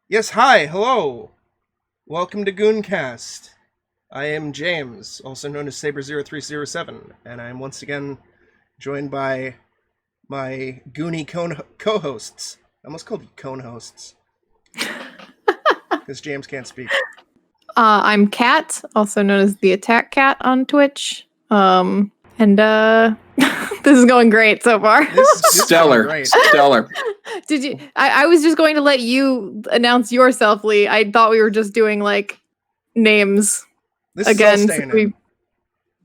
Yes, hi, hello. Welcome to Gooncast. I am James, also known as Saber0307, and I'm once again joined by my Goonie co-hosts. I almost called you cone hosts. Because James can't speak. I'm Kat, also known as the Attack Cat on Twitch. And this is going great so far. This is Stellar. great. Stellar. Did you? I was just going to let you announce yourself, Lee. I thought we were just doing like names This again. is all staying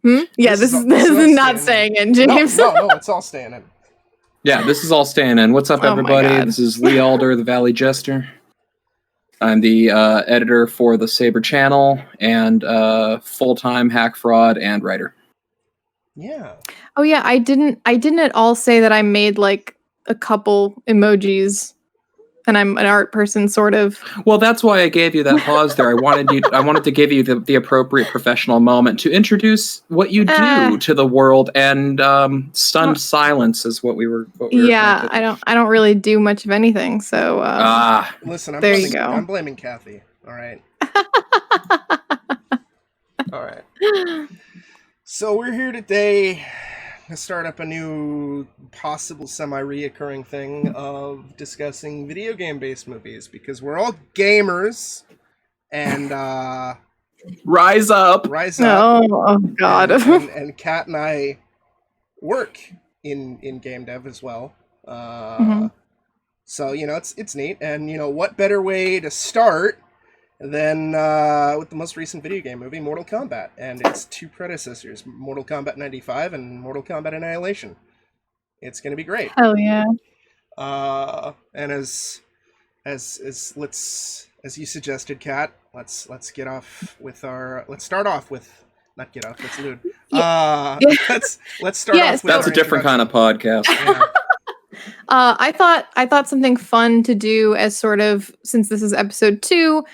in. Yeah, this is not staying in, James. No, it's all staying in. Yeah, this is all staying in. What's up, Oh my everybody? God. This is Lee Alder, the Valley Jester. I'm the editor for the Saber channel and full-time hack fraud and writer. Yeah. Oh yeah, I didn't at all say that I made like a couple emojis, and I'm an art person, sort of. Well, that's why I gave you that pause there. I wanted to give you the appropriate professional moment to introduce what you do to the world, and stunned silence is what we were. Yeah, I don't really do much of anything. So Listen, there you go. I'm blaming Kathy. All right. All right. So we're here today to start up a new, possible semi-reoccurring thing of discussing video game-based movies, because we're all gamers, and Rise up! Oh God! And Kat and I work in game dev as well. So it's neat, and what better way to start than with the most recent video game movie, Mortal Kombat, and its two predecessors, Mortal Kombat 95 and Mortal Kombat Annihilation. It's gonna be great. Hell yeah! And as you suggested, Kat, let's start off with let's start off with That's a different kind of podcast. Yeah. I thought something fun to do, as sort of, since this is episode 2,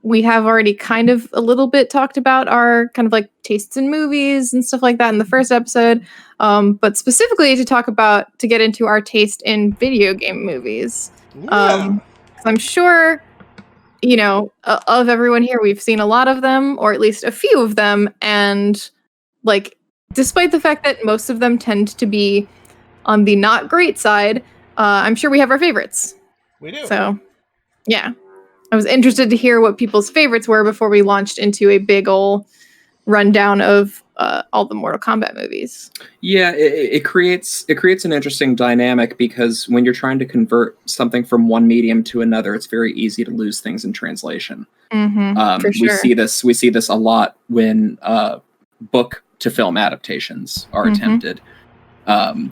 we have already kind of a little bit talked about our kind of like tastes in movies and stuff like that in the first episode, but specifically to get into our taste in video game movies. Yeah. 'Cause I'm sure, of everyone here, we've seen a lot of them, or at least a few of them, and like, despite the fact that most of them tend to be on the not great side, I'm sure we have our favorites. We do. So, yeah. I was interested to hear what people's favorites were before we launched into a big ol' rundown of all the Mortal Kombat movies. Yeah, it creates an interesting dynamic, because when you're trying to convert something from one medium to another, it's very easy to lose things in translation. For sure. We see this a lot when book to film adaptations are attempted.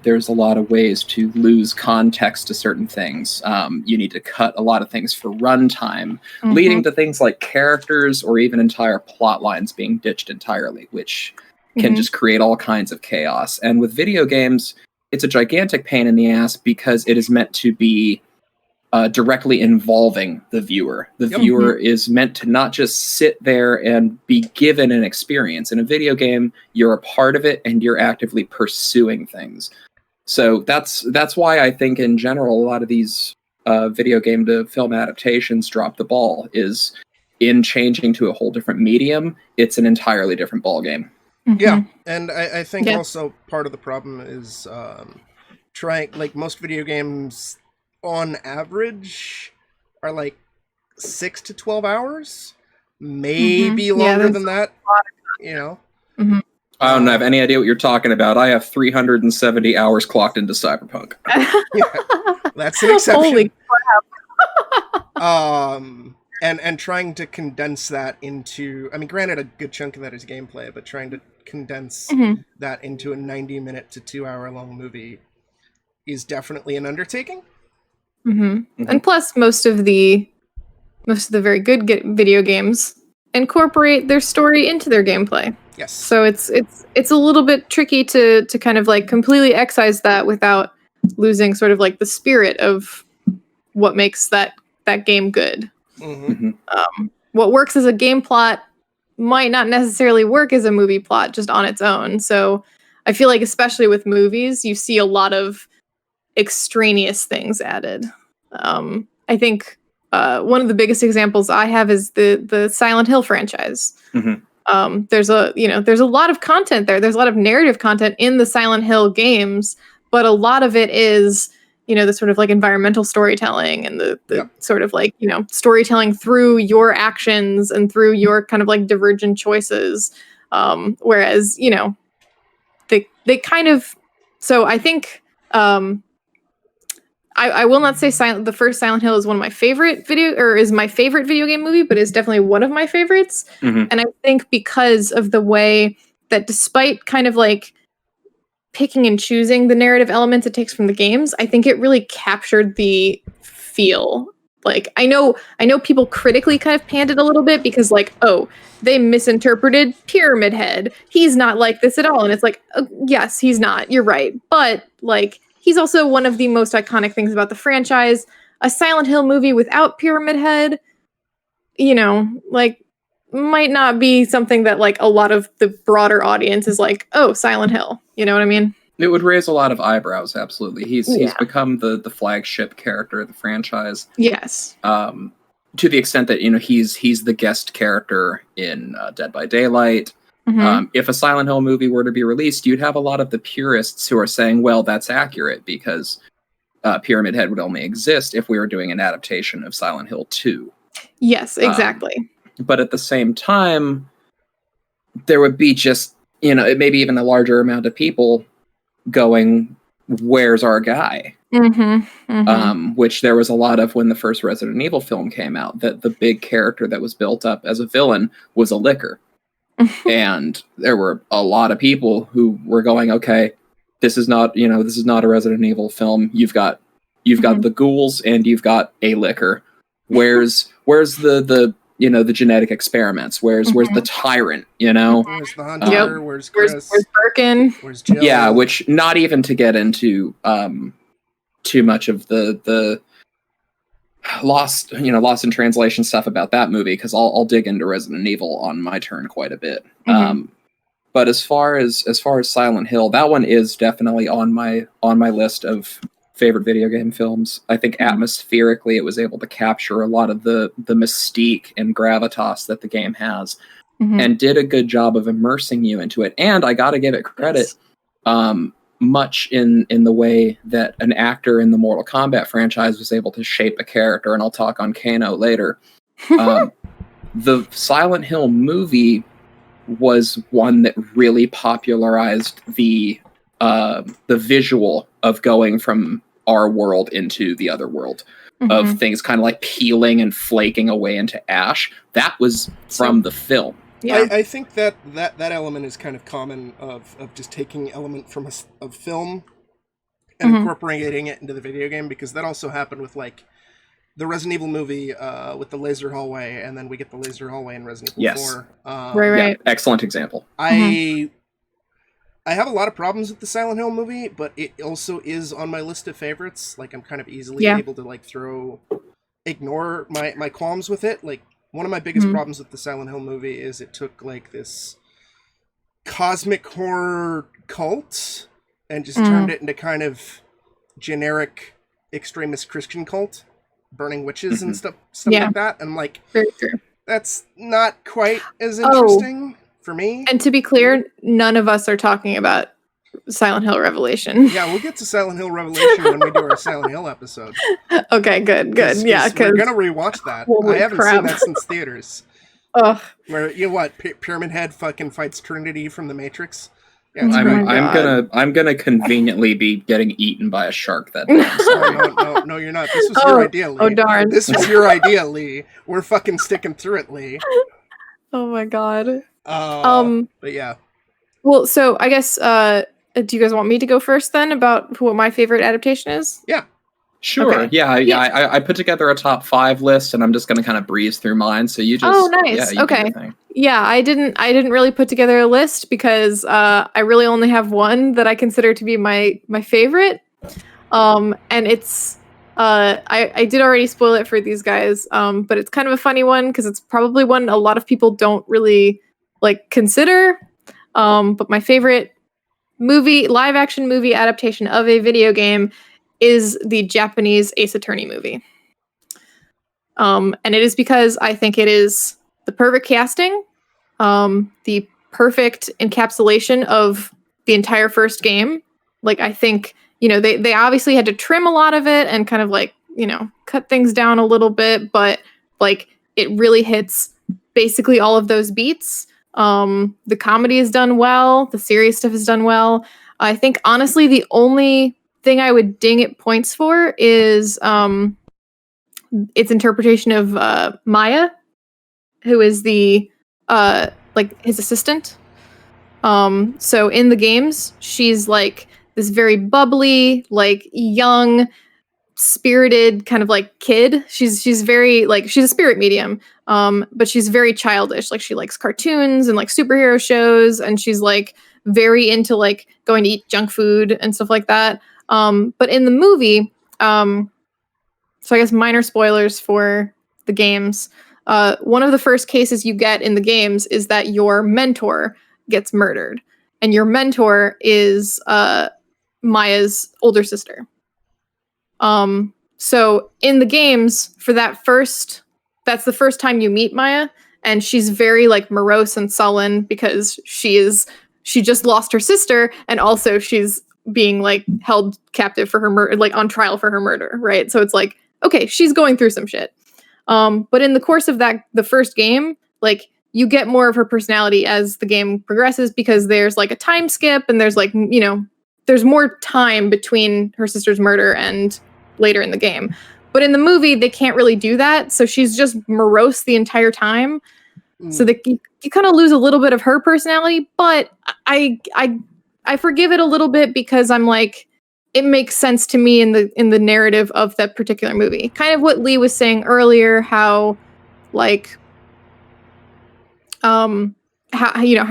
There's a lot of ways to lose context to certain things. You need to cut a lot of things for runtime, leading to things like characters or even entire plot lines being ditched entirely, which can just create all kinds of chaos. And with video games, it's a gigantic pain in the ass, because it is meant to be directly involving the viewer. The viewer is meant to not just sit there and be given an experience. In a video game, you're a part of it and you're actively pursuing things. So that's why I think in general a lot of these video game to film adaptations drop the ball, is in changing to a whole different medium. It's an entirely different ballgame. Yeah, and I think also part of the problem is trying, like, most video games on average are like 6 to 12 hours, maybe longer than that. I don't have any idea what you're talking about. I have 370 hours clocked into Cyberpunk. Yeah, that's an exception. Holy crap. And trying to condense that into, I mean, granted, a good chunk of that is gameplay, but trying to condense that into a 90-minute to 2-hour long movie is definitely an undertaking. And plus, most of the very good video games incorporate their story into their gameplay. Yes. So it's a little bit tricky to kind of like completely excise that without losing sort of like the spirit of what makes that game good. What works as a game plot might not necessarily work as a movie plot just on its own. So I feel like, especially with movies, you see a lot of extraneous things added. I think one of the biggest examples I have is the Silent Hill franchise. There's a lot of content there. There's a lot of narrative content in the Silent Hill games, but a lot of it is, the sort of like environmental storytelling and the sort of like, storytelling through your actions and through your kind of like divergent choices. Whereas, they kind of, so I think, I will not say the first Silent Hill is one of my favorite is my favorite video game movie, but it's definitely one of my favorites. And I think because of the way that despite kind of like picking and choosing the narrative elements it takes from the games, I think it really captured the feel. Like, I know people critically kind of panned it a little bit because like, oh, they misinterpreted Pyramid Head. He's not like this at all. And it's like, yes, he's not. You're right. But like, he's also one of the most iconic things about the franchise. A Silent Hill movie without Pyramid Head, like, might not be something that like a lot of the broader audience is like, oh, Silent Hill. You know what I mean? It would raise a lot of eyebrows, absolutely. He's become the flagship character of the franchise. Yes. To the extent that, he's the guest character in Dead by Daylight. If a Silent Hill movie were to be released, you'd have a lot of the purists who are saying, well, that's accurate because Pyramid Head would only exist if we were doing an adaptation of Silent Hill 2. Yes, exactly. But at the same time, there would be just, maybe even a larger amount of people going, where's our guy? Which there was a lot of when the first Resident Evil film came out, that the big character that was built up as a villain was a licker. And there were a lot of people who were going, okay, this is not a Resident Evil film. You've got the ghouls and you've got a licker. Where's the genetic experiments? Where's the tyrant? Where's the hunter? Where's Chris? Where's Birkin? Where's Jill? Yeah, which not even to get into too much of the lost in translation stuff about that movie, because I'll dig into Resident Evil on my turn quite a bit. But as far as Silent Hill, that one is definitely on my list of favorite video game films. I think atmospherically it was able to capture a lot of the mystique and gravitas that the game has, and did a good job of immersing you into it. And I gotta give it credit, much in the way that an actor in the Mortal Kombat franchise was able to shape a character, and I'll talk on Kano later. The Silent Hill movie was one that really popularized the visual of going from our world into the other world, of things kind of like peeling and flaking away into ash. That was from the film. Yeah. I think that element is kind of common of just taking element from a film and incorporating it into the video game, because that also happened with like the Resident Evil movie with the laser hallway, and then we get the laser hallway in Resident Evil 4. Right. Yeah, excellent example. I have a lot of problems with the Silent Hill movie, but it also is on my list of favorites. Like, I'm kind of easily able to like ignore my qualms with it. Like, one of my biggest problems with the Silent Hill movie is it took like this cosmic horror cult and just turned it into kind of generic extremist Christian cult, burning witches and stuff like that. And I'm like, very true. That's not quite as interesting for me. And to be clear, none of us are talking about Silent Hill Revelation. Yeah, we'll get to Silent Hill Revelation when we do our Silent Hill episode. Okay, good. Yeah, because we're gonna rewatch that. I haven't seen that since theaters. Ugh. Where Pyramid Head fucking fights Trinity from the Matrix. Yeah, I'm gonna conveniently be getting eaten by a shark that day. Sorry, no, you're not. This was your idea, Lee. Oh darn! This was your idea, Lee. We're fucking sticking through it, Lee. Oh my god. But yeah. Well, so I guess do you guys want me to go first then about what my favorite adaptation is? Yeah. Sure. Okay. Yeah. I put together a top 5 list, and I'm just going to kind of breeze through mine. So you just. Oh, nice. Okay. Yeah, I didn't really put together a list because I really only have one that I consider to be my favorite, and it's I did already spoil it for these guys, but it's kind of a funny one because it's probably one a lot of people don't really like consider. But my favorite live action movie adaptation of a video game is the Japanese Ace Attorney movie. And it is because I think it is the perfect casting, the perfect encapsulation of the entire first game. Like, I think, they obviously had to trim a lot of it and kind of like, cut things down a little bit, but like it really hits basically all of those beats. The comedy is done well. The serious stuff is done well. I think honestly, the only thing I would ding it points for is its interpretation of Maya, who is the like his assistant. So in the games, she's like this very bubbly, like young, spirited kind of like kid. She's very like, she's a spirit medium, but she's very childish. Like, she likes cartoons and like superhero shows, and she's like very into like going to eat junk food and stuff like that. But in the movie, so I guess minor spoilers for the games. One of the first cases you get in the games is that your mentor gets murdered, and your mentor is Maya's older sister. So in the games, that's the first time you meet Maya, and she's very like morose and sullen because she just lost her sister, and also she's being like held captive for her murder, like on trial for her murder, right? So it's like, okay, she's going through some shit. But in the course of the first game, like, you get more of her personality as the game progresses, because there's like a time skip, and there's like, there's more time between her sister's murder and later in the game. But in the movie, they can't really do that. So she's just morose the entire time. So you kind of lose a little bit of her personality, but I forgive it a little bit, because I'm like, it makes sense to me in the narrative of that particular movie. Kind of what Lee was saying earlier, how like how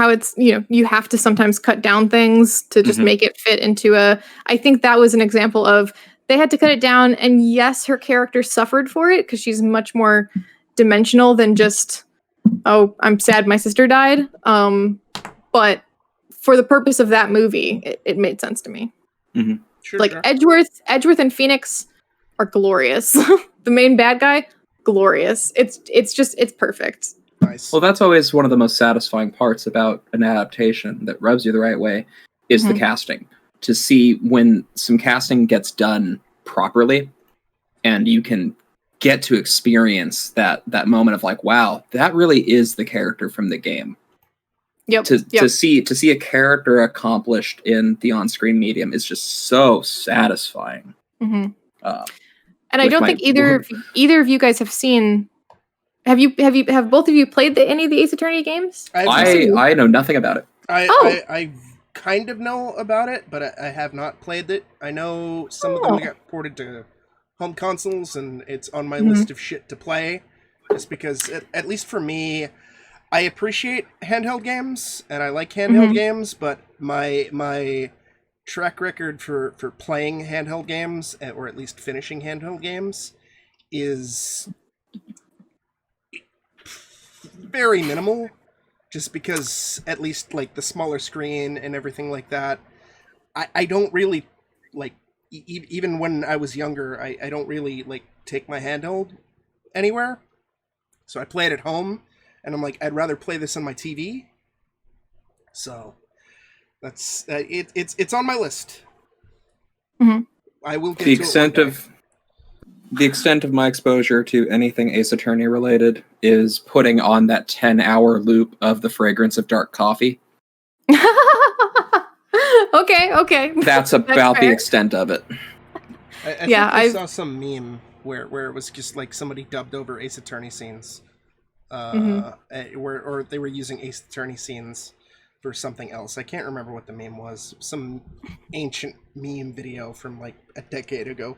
it's, you have to sometimes cut down things to just make it fit into I think that was an example of, they had to cut it down, and yes, her character suffered for it because she's much more dimensional than just, oh, I'm sad my sister died. But for the purpose of that movie, it made sense to me. Mm-hmm. Sure, like sure. Edgeworth and Phoenix are glorious. The main bad guy, glorious. It's perfect. Nice. Well, that's always one of the most satisfying parts about an adaptation that rubs you the right way, is the casting. To see when some casting gets done properly, and you can get to experience that moment of like, wow, that really is the character from the game. Yep. To see a character accomplished in the on-screen medium is just so satisfying. Mm-hmm. And I don't think either of you guys have seen. Have both of you played any of the Ace Attorney games? I know nothing about it. I kind of know about it, but I have not played it. I know some of them got ported to home consoles, and it's on my list of shit to play. Just because, at least for me, I appreciate handheld games, and I like handheld games, but my track record for playing handheld games, or at least finishing handheld games, is very minimal. Just because, at least, like, the smaller screen and everything like that, I don't really, like, even when I was younger, I don't really, like, take my handheld anywhere. So I play it at home, and I'm like, I'd rather play this on my TV. So, that's, it's on my list. Mm-hmm. I will get to it one day. The extent of my exposure to anything Ace Attorney related is putting on that 10-hour loop of The Fragrance of Dark Coffee. Okay. That's about the extent of it. I think I saw some meme where it was just like somebody dubbed over Ace Attorney scenes. Or they were using Ace Attorney scenes for something else. I can't remember what the meme was. Some ancient meme video from like a decade ago.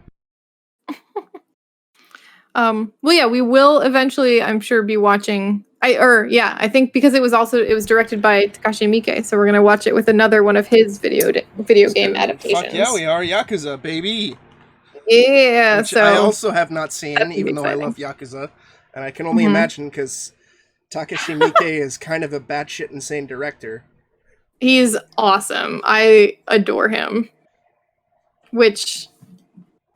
Well, yeah, we will eventually, I'm sure, be watching. I think because it was directed by Takashi Miike, so we're gonna watch it with another one of his video game adaptations. Fuck yeah, we are Yakuza, baby. Yeah, Which I also have not seen, even though I love Yakuza, and I can only imagine because Takashi Miike is kind of a batshit insane director. He's awesome. I adore him. Which,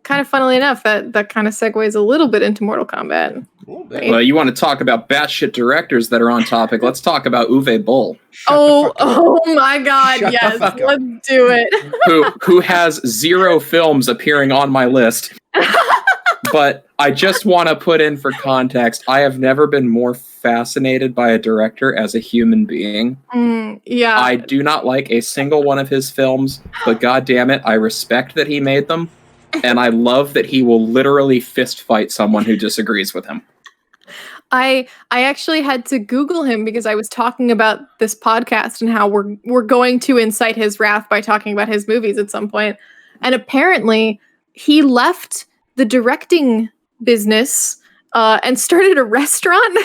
kind of funnily enough, that kind of segues a little bit into Mortal Kombat. Well, you want to talk about batshit directors that are on topic? Let's talk about Uwe Boll. Oh my God! Yes, let's do it. who has 0 films appearing on my list? But I just want to put in for context. I have never been more fascinated by a director as a human being. Yeah. I do not like a single one of his films, but God damn it, I respect that he made them, and I love that he will literally fist fight someone who disagrees with him. I actually had to Google him because I was talking about this podcast and how we're going to incite his wrath by talking about his movies at some point. And apparently he left the directing business and started a restaurant.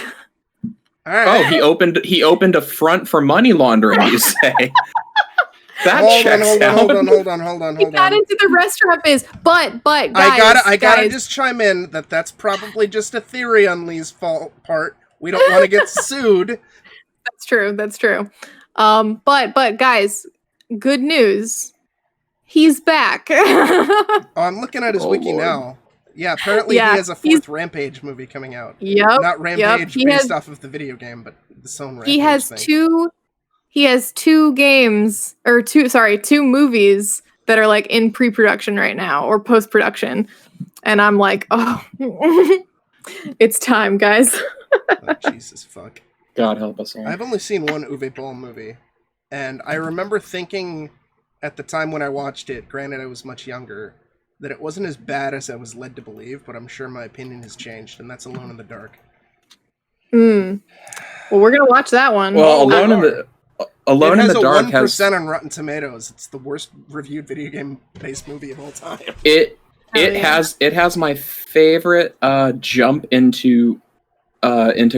Right. Oh, he opened a front for money laundering, you say? Hold on. He got into the restaurant biz, but guys, I gotta just chime in that's probably just a theory on Lee's part. We don't want to get sued. That's true. But guys, good news. He's back. I'm looking at his wiki now. Yeah, apparently he has a 4th Rampage movie coming out. Yep. Not Rampage based off of the video game, but the own Rampage He has thing. He has 2 games, or 2 movies that are like in pre-production right now or post-production. And I'm like, oh, it's time, guys. Oh, Jesus fuck. God help us all. I've only seen one Uwe Boll movie, and I remember thinking at the time when I watched it, granted I was much younger, that it wasn't as bad as I was led to believe, but I'm sure my opinion has changed, and that's Alone in the Dark. Well, we're gonna watch that one. Well, Alone in the Dark has 1% on Rotten Tomatoes. It's the worst reviewed video game based movie of all time. It has my favorite jump into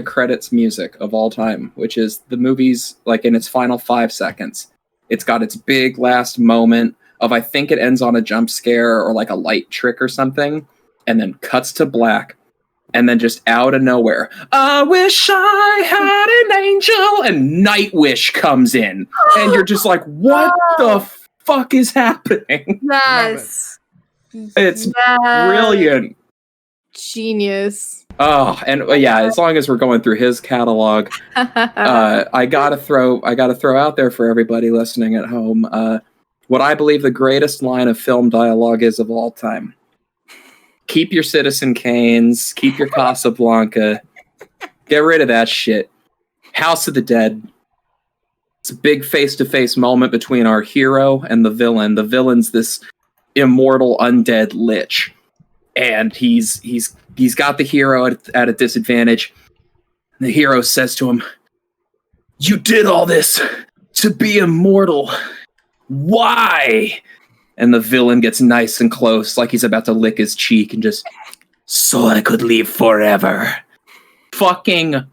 credits music of all time, which is the movie's like in its final 5 seconds. It's got its big last moment of, I think it ends on a jump scare or like a light trick or something, and then cuts to black. And then just out of nowhere, I wish I had an angel, and Nightwish comes in. And you're just like, what the fuck is happening? Yes. It's brilliant. Genius. Oh, and yeah, as long as we're going through his catalog, I gotta throw out there for everybody listening at home, what I believe the greatest line of film dialogue is of all time. Keep your Citizen Kanes, keep your Casablanca, get rid of that shit. House of the Dead. It's a big face-to-face moment between our hero and the villain. The villain's this immortal undead lich, and he's got the hero at a disadvantage. The hero says to him, "You did all this to be immortal. Why?" And the villain gets nice and close, like he's about to lick his cheek, and just, "So I could live forever." Fucking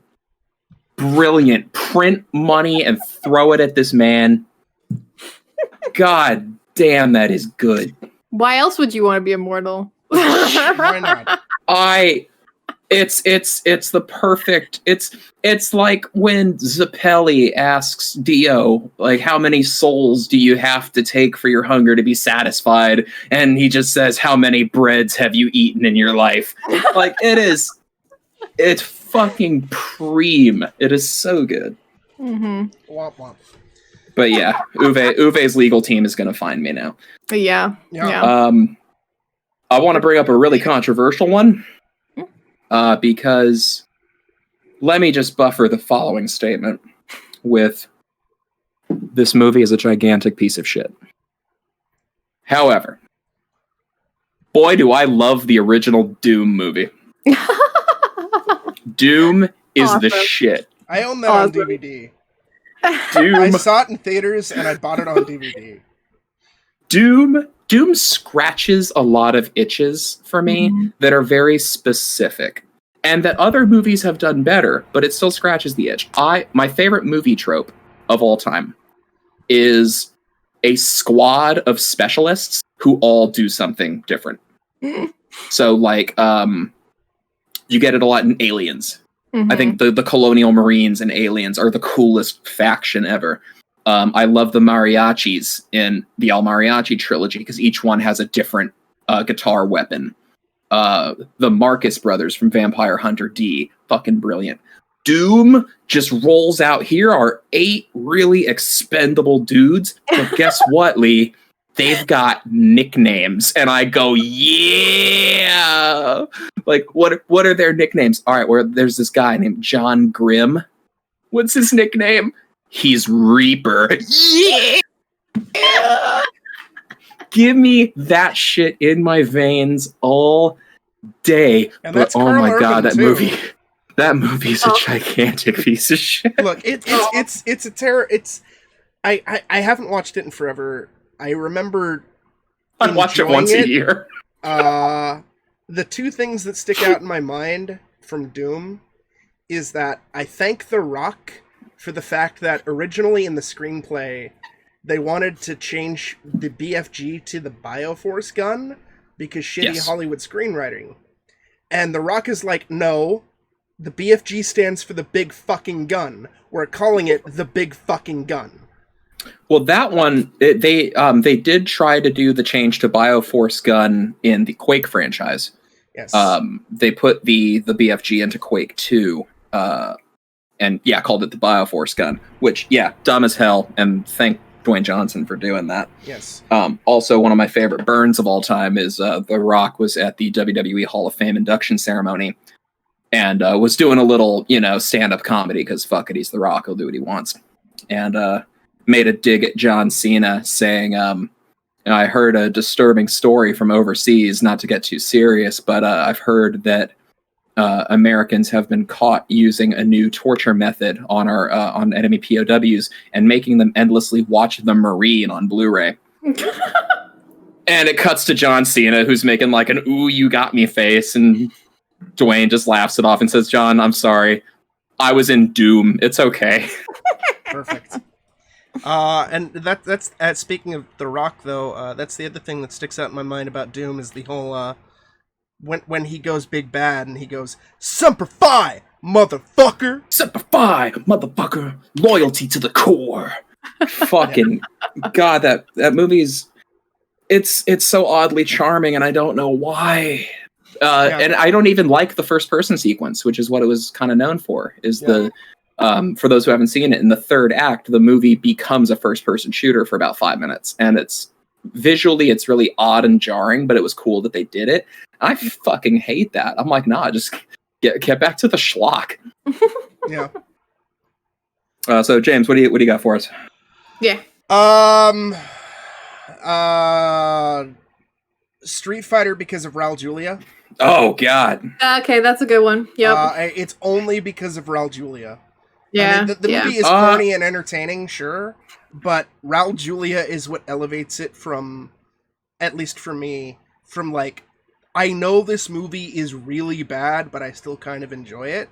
brilliant. Print money and throw it at this man. God damn, that is good. Why else would you want to be immortal? Why not? It's the perfect. It's like when Zappelli asks Dio, like, how many souls do you have to take for your hunger to be satisfied? And he just says, how many breads have you eaten in your life? Like, it's fucking preem. It is so good. Mm-hmm. Womp womp. But yeah, Uwe's legal team is going to find me now. Yeah. I want to bring up a really controversial one. Because let me just buffer the following statement with, this movie is a gigantic piece of shit. However, boy, do I love the original Doom movie. Doom is the shit. I own that on DVD. Doom. I saw it in theaters and I bought it on DVD. Doom scratches a lot of itches for me that are very specific, and that other movies have done better, but it still scratches the itch. My favorite movie trope of all time is a squad of specialists who all do something different. So, like, you get it a lot in Aliens. I think the Colonial Marines and Aliens are the coolest faction ever. I love the mariachis in the El Mariachi trilogy because each one has a different guitar weapon. the Marcus brothers from Vampire Hunter D. Fucking brilliant. Doom just rolls out. Here are 8 really expendable dudes. But guess what, Lee? They've got nicknames. And I go, yeah! Like, what are their nicknames? All right, there's this guy named John Grimm. What's his nickname? He's Reaper. Yeah! Give me that shit in my veins all day. And but that's oh Carl my Urban, god, that too. movie. That movie's a gigantic piece of shit. Look, it's a terror. I haven't watched it in forever. I remember I watch it once a year. The 2 things that stick out in my mind from Doom is that I thank The Rock for the fact that originally in the screenplay they wanted to change the BFG to the Bioforce gun because shitty Hollywood screenwriting. And The Rock is like, no, the BFG stands for the big fucking gun. We're calling it the big fucking gun. Well, that one, they did try to do the change to Bioforce gun in the Quake franchise. Yes. They put the BFG into Quake 2, and called it the Bioforce gun, which, dumb as hell, and thank Dwayne Johnson for doing that. Yes. Also, one of my favorite burns of all time is The Rock was at the WWE Hall of Fame induction ceremony and was doing a little, stand-up comedy because fuck it, he's The Rock, he'll do what he wants. And made a dig at John Cena saying, I heard a disturbing story from overseas, not to get too serious, but I've heard that Americans have been caught using a new torture method on our on enemy POWs and making them endlessly watch The Marine on Blu-ray. And it cuts to John Cena, who's making like an "ooh, you got me" face, and Dwayne just laughs it off and says, "John, I'm sorry. I was in Doom. It's okay." Perfect. And that's speaking of The Rock, though, that's the other thing that sticks out in my mind about Doom is the whole when he goes big bad and he goes, "Semper Fi, motherfucker!" Semper Fi, motherfucker! Loyalty to the core. Fucking god, that movie's it's so oddly charming, and I don't know why. And I don't even like the first person sequence, which is what it was kind of known for. For those who haven't seen it, in the third act, the movie becomes a first person shooter for about 5 minutes, and it's really odd and jarring, but it was cool that they did it. I fucking hate that. I'm like, nah, just get back to the schlock. Yeah. So James, what do you got for us? Yeah. Street Fighter because of Raul Julia. Oh god. Okay, that's a good one. Yep. It's only because of Raul Julia. Yeah. I mean, the movie is corny and entertaining, sure, but Raul Julia is what elevates it from, at least for me, from like, I know this movie is really bad, but I still kind of enjoy it.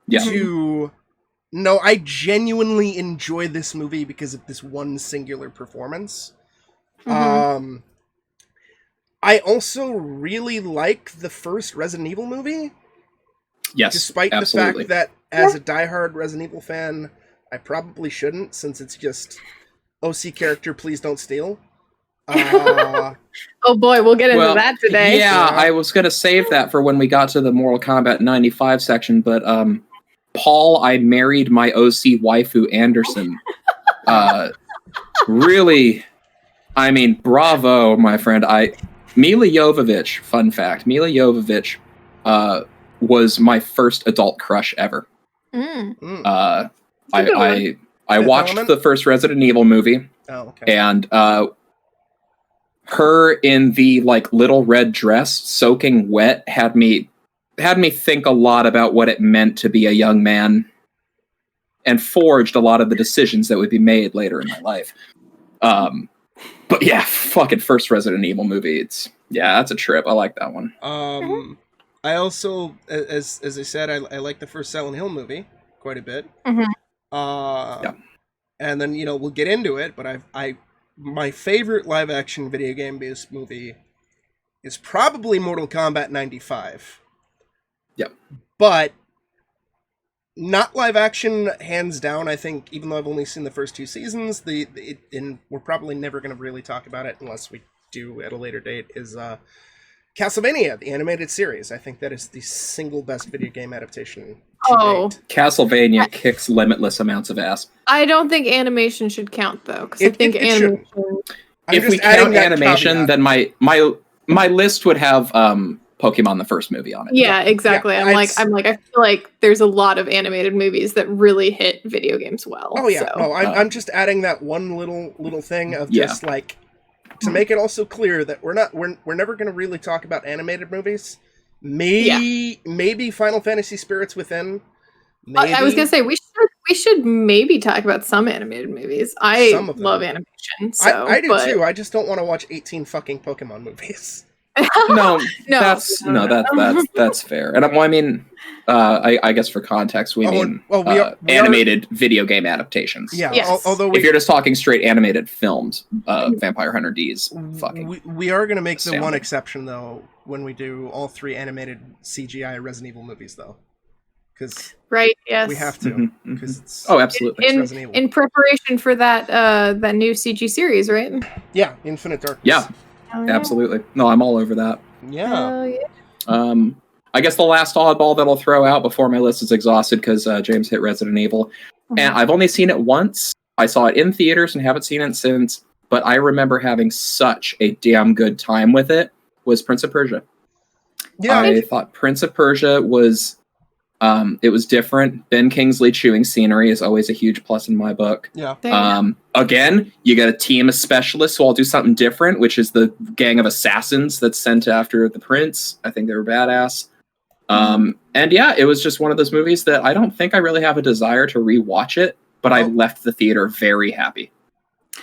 Yeah. To, no, I genuinely enjoy this movie because of this one singular performance. Mm-hmm. I also really like the first Resident Evil movie. Yes, despite absolutely. the fact that, as a diehard Resident Evil fan, I probably shouldn't, since it's just OC character, please don't steal. Oh boy, we'll get into that today. Yeah, I was going to save that for when we got to the Mortal Kombat 95 section, but Paul, I married my OC waifu Anderson. Really, I mean, bravo, my friend. Mila Jovovich, fun fact, Mila Jovovich was my first adult crush ever. I watched the first Resident Evil movie. Oh, okay. And her in the like little red dress soaking wet had me think a lot about what it meant to be a young man, and forged a lot of the decisions that would be made later in my life. But yeah, fucking first Resident Evil movie. That's a trip. I like that one. I also, as I said, I like the first Silent Hill movie quite a bit. Mm-hmm. And then, we'll get into it, but my favorite live action video game based movie is probably Mortal Kombat 95. Yep. But not live action, hands down. I think, even though I've only seen the first 2 seasons, and we're probably never going to really talk about it unless we do at a later date, is Castlevania, the animated series. I think that is the single best video game adaptation. Castlevania kicks limitless amounts of ass. I don't think animation should count though, because I think animation. If we count animation, then my list would have Pokemon the first movie on it. Yeah, exactly. Yeah, I feel like there's a lot of animated movies that really hit video games well. Oh yeah, so. no, I'm just adding that one little thing of just like to make it also clear that we're never going to really talk about animated movies. Maybe Final Fantasy Spirits Within. Maybe. I was gonna say we should maybe talk about some animated movies. I love animation. So, I do too. I just don't want to watch 18 fucking Pokemon movies. That's fair. And I mean, I guess for context, we mean animated video game adaptations. Yeah. Yes. Although if you're just talking straight animated films, Vampire Hunter D's fucking. We are gonna make the one exception though when we do all 3 animated CGI Resident Evil movies though. Right. Yes. We have to because it's absolutely in preparation for that new CG series, right? Yeah, Infinite Darkness. Yeah, absolutely. No, I'm all over that. Yeah. I guess the last oddball that I'll throw out before my list is exhausted because James hit Resident Evil, and I've only seen it once. I saw it in theaters and haven't seen it since. But I remember having such a damn good time with it. Was Prince of Persia? Yeah, I thought Prince of Persia was. It was different. Ben Kingsley chewing scenery is always a huge plus in my book. Yeah. Again, you got a team of specialists who all do something different, which is the gang of assassins that's sent after the prince. I think they were badass. And yeah, it was just one of those movies that I don't think I really have a desire to rewatch it, but I left the theater very happy.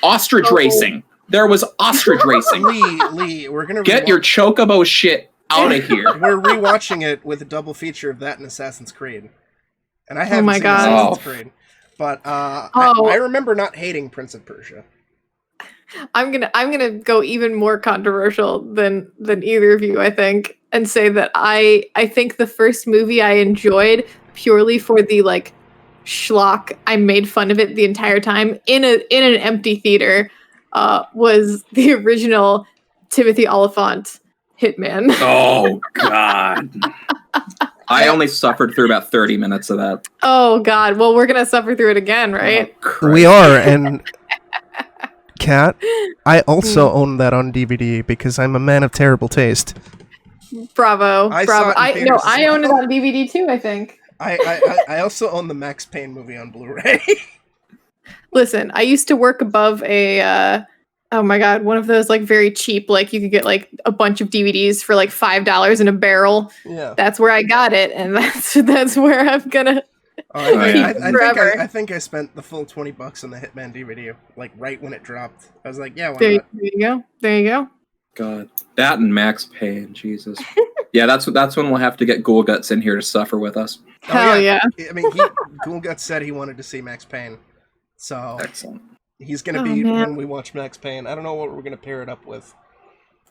Ostrich racing. There was ostrich racing. Lee, we're gonna get your chocobo shit out of here. We're rewatching it with a double feature of that and Assassin's Creed, and I haven't seen Assassin's Creed, but I remember not hating Prince of Persia. I'm gonna go even more controversial than either of you, I think, and say that I think the first movie I enjoyed purely for the like schlock. I made fun of it the entire time in an empty theater. Was the original Timothy Olyphant Hitman. Oh, God. I only suffered through about 30 minutes of that. Oh, God. Well, we're going to suffer through it again, right? Oh, we are, and Kat, I also own that on DVD because I'm a man of terrible taste. Bravo. I own it on DVD too, I think. I also own the Max Payne movie on Blu-ray. Listen, I used to work above a... oh my God, one of those like very cheap, like you could get like a bunch of DVDs for like $5 in a barrel. Yeah. That's where I got it, and that's where I'm gonna I think I spent the full $20 on the Hitman DVD, like right when it dropped. I was like, yeah, why not? There you go. God. That and Max Payne, Jesus. Yeah, that's when we'll have to get Ghoul Guts in here to suffer with us. Hell yeah. I mean, Ghoul Guts said he wanted to see Max Payne. So excellent. He's going to be when we watch Max Payne. I don't know what we're going to pair it up with.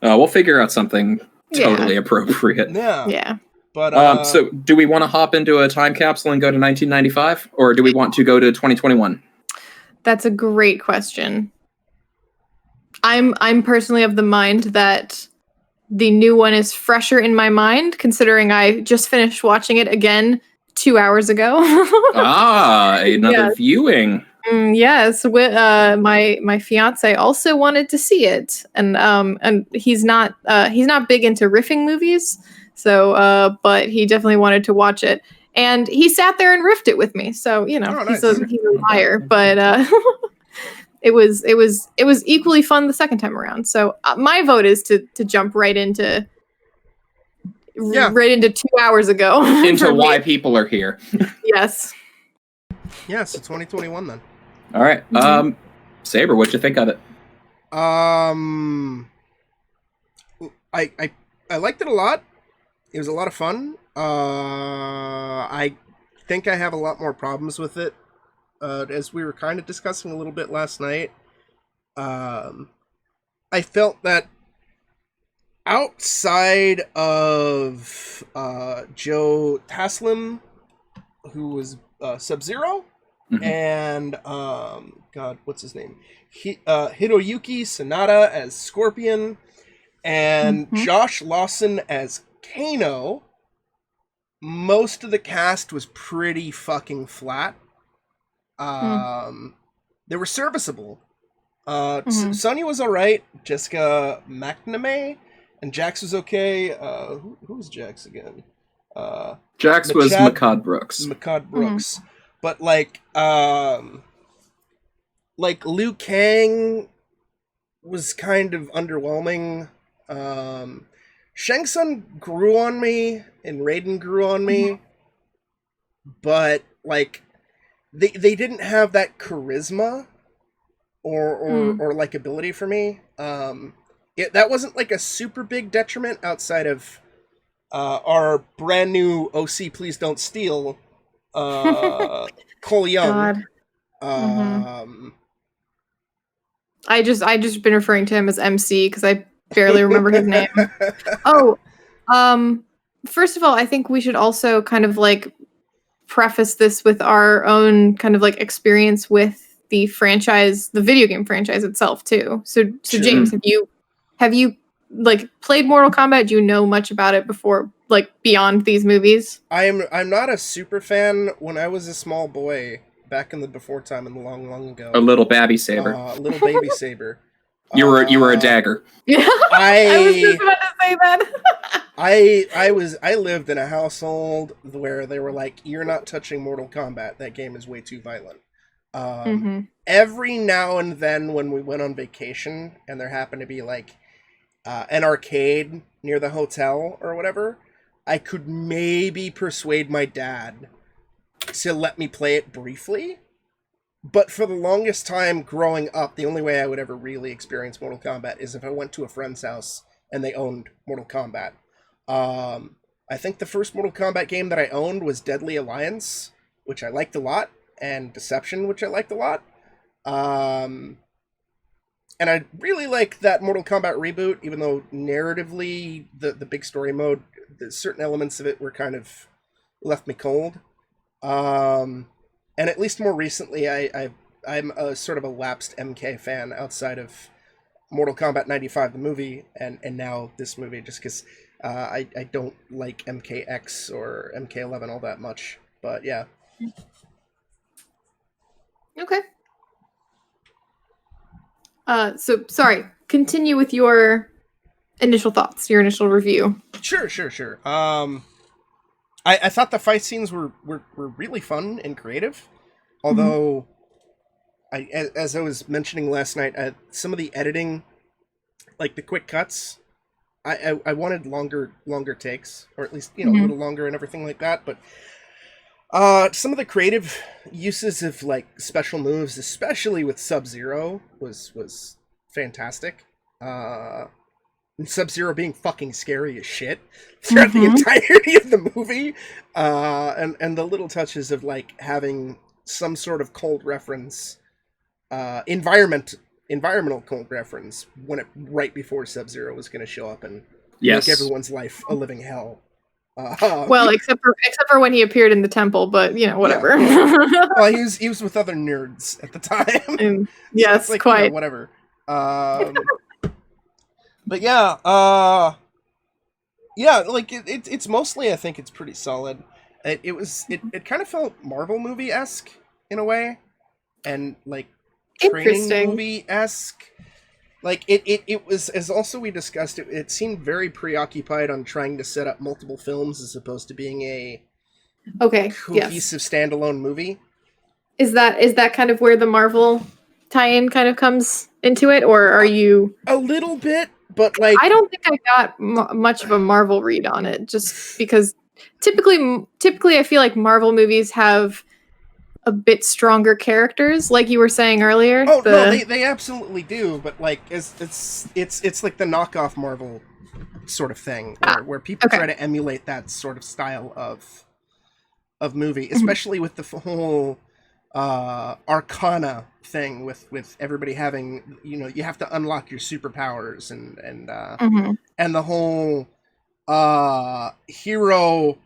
We'll figure out something totally appropriate. Yeah. But so do we want to hop into a time capsule and go to 1995? Or do we want to go to 2021? That's a great question. I'm personally of the mind that the new one is fresher in my mind, considering I just finished watching it again 2 hours ago. Another viewing. Yes, my fiance also wanted to see it, and he's not big into riffing movies, so but he definitely wanted to watch it, and he sat there and riffed it with me. So nice. he's a liar, but it was equally fun the second time around. So my vote is to jump right into 2 hours ago into why people are here. Yes. Yeah, so 2021 then. All right. Saber, what'd you think of it? I liked it a lot. It was a lot of fun. I think I have a lot more problems with it. As we were kind of discussing a little bit last night. I felt that outside of Joe Taslim, who was Sub-Zero, and God, what's his name? Hiroyuki Sanada as Scorpion. and Josh Lawson as Kano. Most of the cast was pretty fucking flat. They were serviceable. Sonia was alright. Jessica McNamee and Jax was okay. Who was Jax again? Jax was Makad Brooks. But Liu Kang was kind of underwhelming. Shang Tsung grew on me, and Raiden grew on me, but they didn't have that charisma or likability for me. That wasn't a super big detriment outside of our brand new OC Please Don't Steal, Cole Young. I just been referring to him as MC because I barely remember his name. First of all, I think we should also kind of preface this with our own kind of experience with the franchise, the video game franchise itself too. So sure. James, have you played Mortal Kombat? Do you know much about it before, beyond these movies? I'm not a super fan. When I was a small boy, back in the before time, in the long ago, a little baby Saber. Little baby Saber. You were a dagger. Yeah, I was just about to say that. I lived in a household where they were like, "You're not touching Mortal Kombat. That game is way too violent." Every now and then, when we went on vacation, and there happened to be an arcade near the hotel or whatever, I could maybe persuade my dad to let me play it briefly. But for the longest time growing up, the only way I would ever really experience Mortal Kombat is if I went to a friend's house and they owned Mortal Kombat. I think the first Mortal Kombat game that I owned was Deadly Alliance, which I liked a lot, and Deception, which I liked a lot. And I really like that Mortal Kombat reboot, even though narratively, the big story mode, certain elements of it were kind of left me cold. And at least more recently, I'm a sort of a lapsed MK fan outside of Mortal Kombat 95, the movie, and now this movie, just because I don't like MKX or MK11 all that much. But yeah. Okay. So, sorry, continue with your initial thoughts, your initial review. Sure. I thought the fight scenes were really fun and creative, although, as I was mentioning last night, some of the editing, the quick cuts, I wanted longer takes, or at least a little longer and everything like that. But some of the creative uses of special moves, especially with Sub-Zero, was fantastic. And Sub-Zero being fucking scary as shit throughout the entirety of the movie. And the little touches of having some sort of cold reference, environmental cold reference right before Sub-Zero was going to show up and make everyone's life a living hell. Well, except for when he appeared in the temple, but whatever. Yeah. Well, he was with other nerds at the time. Yes, so it's quite. Whatever. But yeah, it's mostly, I think it's pretty solid. It kind of felt Marvel movie-esque in a way, and training movie-esque. It was, as also we discussed, it seemed very preoccupied on trying to set up multiple films as opposed to being a cohesive standalone movie. Is that kind of where the Marvel tie-in kind of comes into it, or are you a little bit? But I don't think I got much of a Marvel read on it, just because typically I feel like Marvel movies have a bit stronger characters, like you were saying earlier. Oh no, they absolutely do. But it's like the knockoff Marvel sort of thing, where people try to emulate that sort of style of movie, especially with the whole Arcana thing with everybody having, you have to unlock your superpowers and the whole hero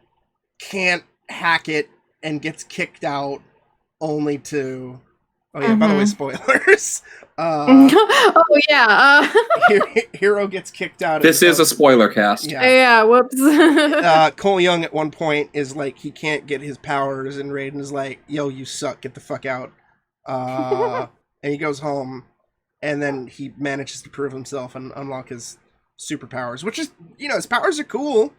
can't hack it and gets kicked out only to Oh yeah, by the way, spoilers. Oh yeah. Hero gets kicked out. This is a spoiler cast. Yeah. Whoops. Cole Young at one point is like he can't get his powers, and Raiden is like, "Yo, you suck. Get the fuck out." And he goes home, and then he manages to prove himself and unlock his superpowers, which is, his powers are cool.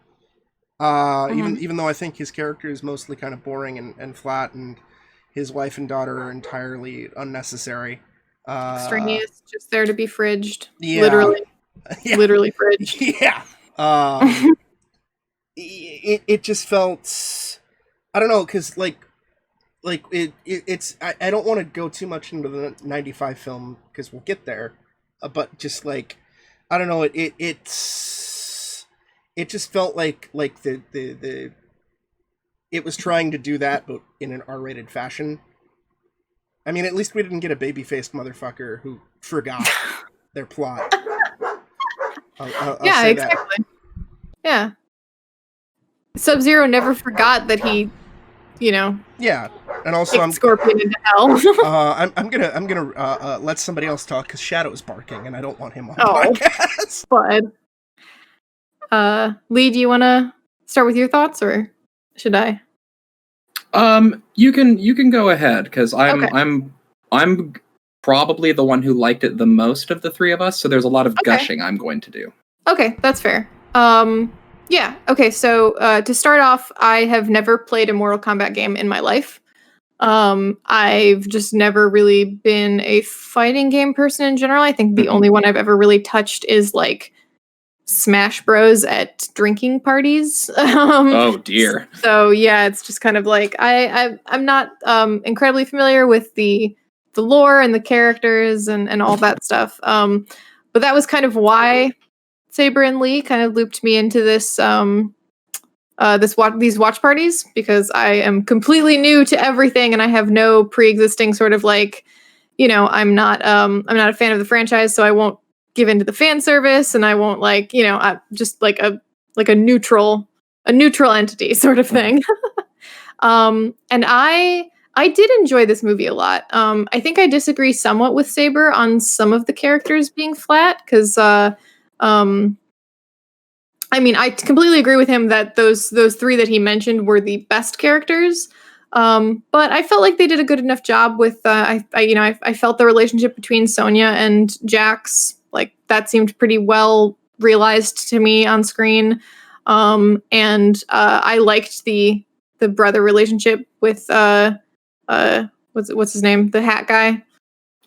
Even though I think his character is mostly kind of boring and flat, and his wife and daughter are entirely unnecessary. Extraneous, just there to be fridged. Yeah. Literally fridged. Yeah. It just felt, I don't know, because it's I don't want to go too much into the 95 film because we'll get there, but just I don't know, it just felt like the it was trying to do that, but in an R-rated fashion. I mean, at least we didn't get a baby-faced motherfucker who forgot their plot. I'll yeah, say exactly. That. Yeah. Sub-Zero never forgot that he, Yeah, and also I'm Scorpion into hell. I'm gonna let somebody else talk because Shadow's barking, and I don't want him on the podcast. Bud. Lee, do you want to start with your thoughts, or should I? You can go ahead because I'm probably the one who liked it the most of the three of us. So there's a lot of gushing I'm going to do. Okay, that's fair. Yeah. Okay. So to start off, I have never played a Mortal Kombat game in my life. I've just never really been a fighting game person in general. I think the only one I've ever really touched is Smash Bros at drinking parties. Oh dear. So yeah, it's just kind of I'm not incredibly familiar with the lore and the characters and all that stuff. But that was kind of why Saber and Lee kind of looped me into this these watch parties, because I am completely new to everything and I have no pre-existing sort of I'm not a fan of the franchise, so I won't give into the fan service, and I won't I'm just a neutral entity sort of thing. And I did enjoy this movie a lot. I think I disagree somewhat with Saber on some of the characters being flat, because I completely agree with him that those three that he mentioned were the best characters. But I felt like they did a good enough job with I felt the relationship between Sonia and Jax, that seemed pretty well realized to me on screen. And I liked the brother relationship with what's his name, the hat guy,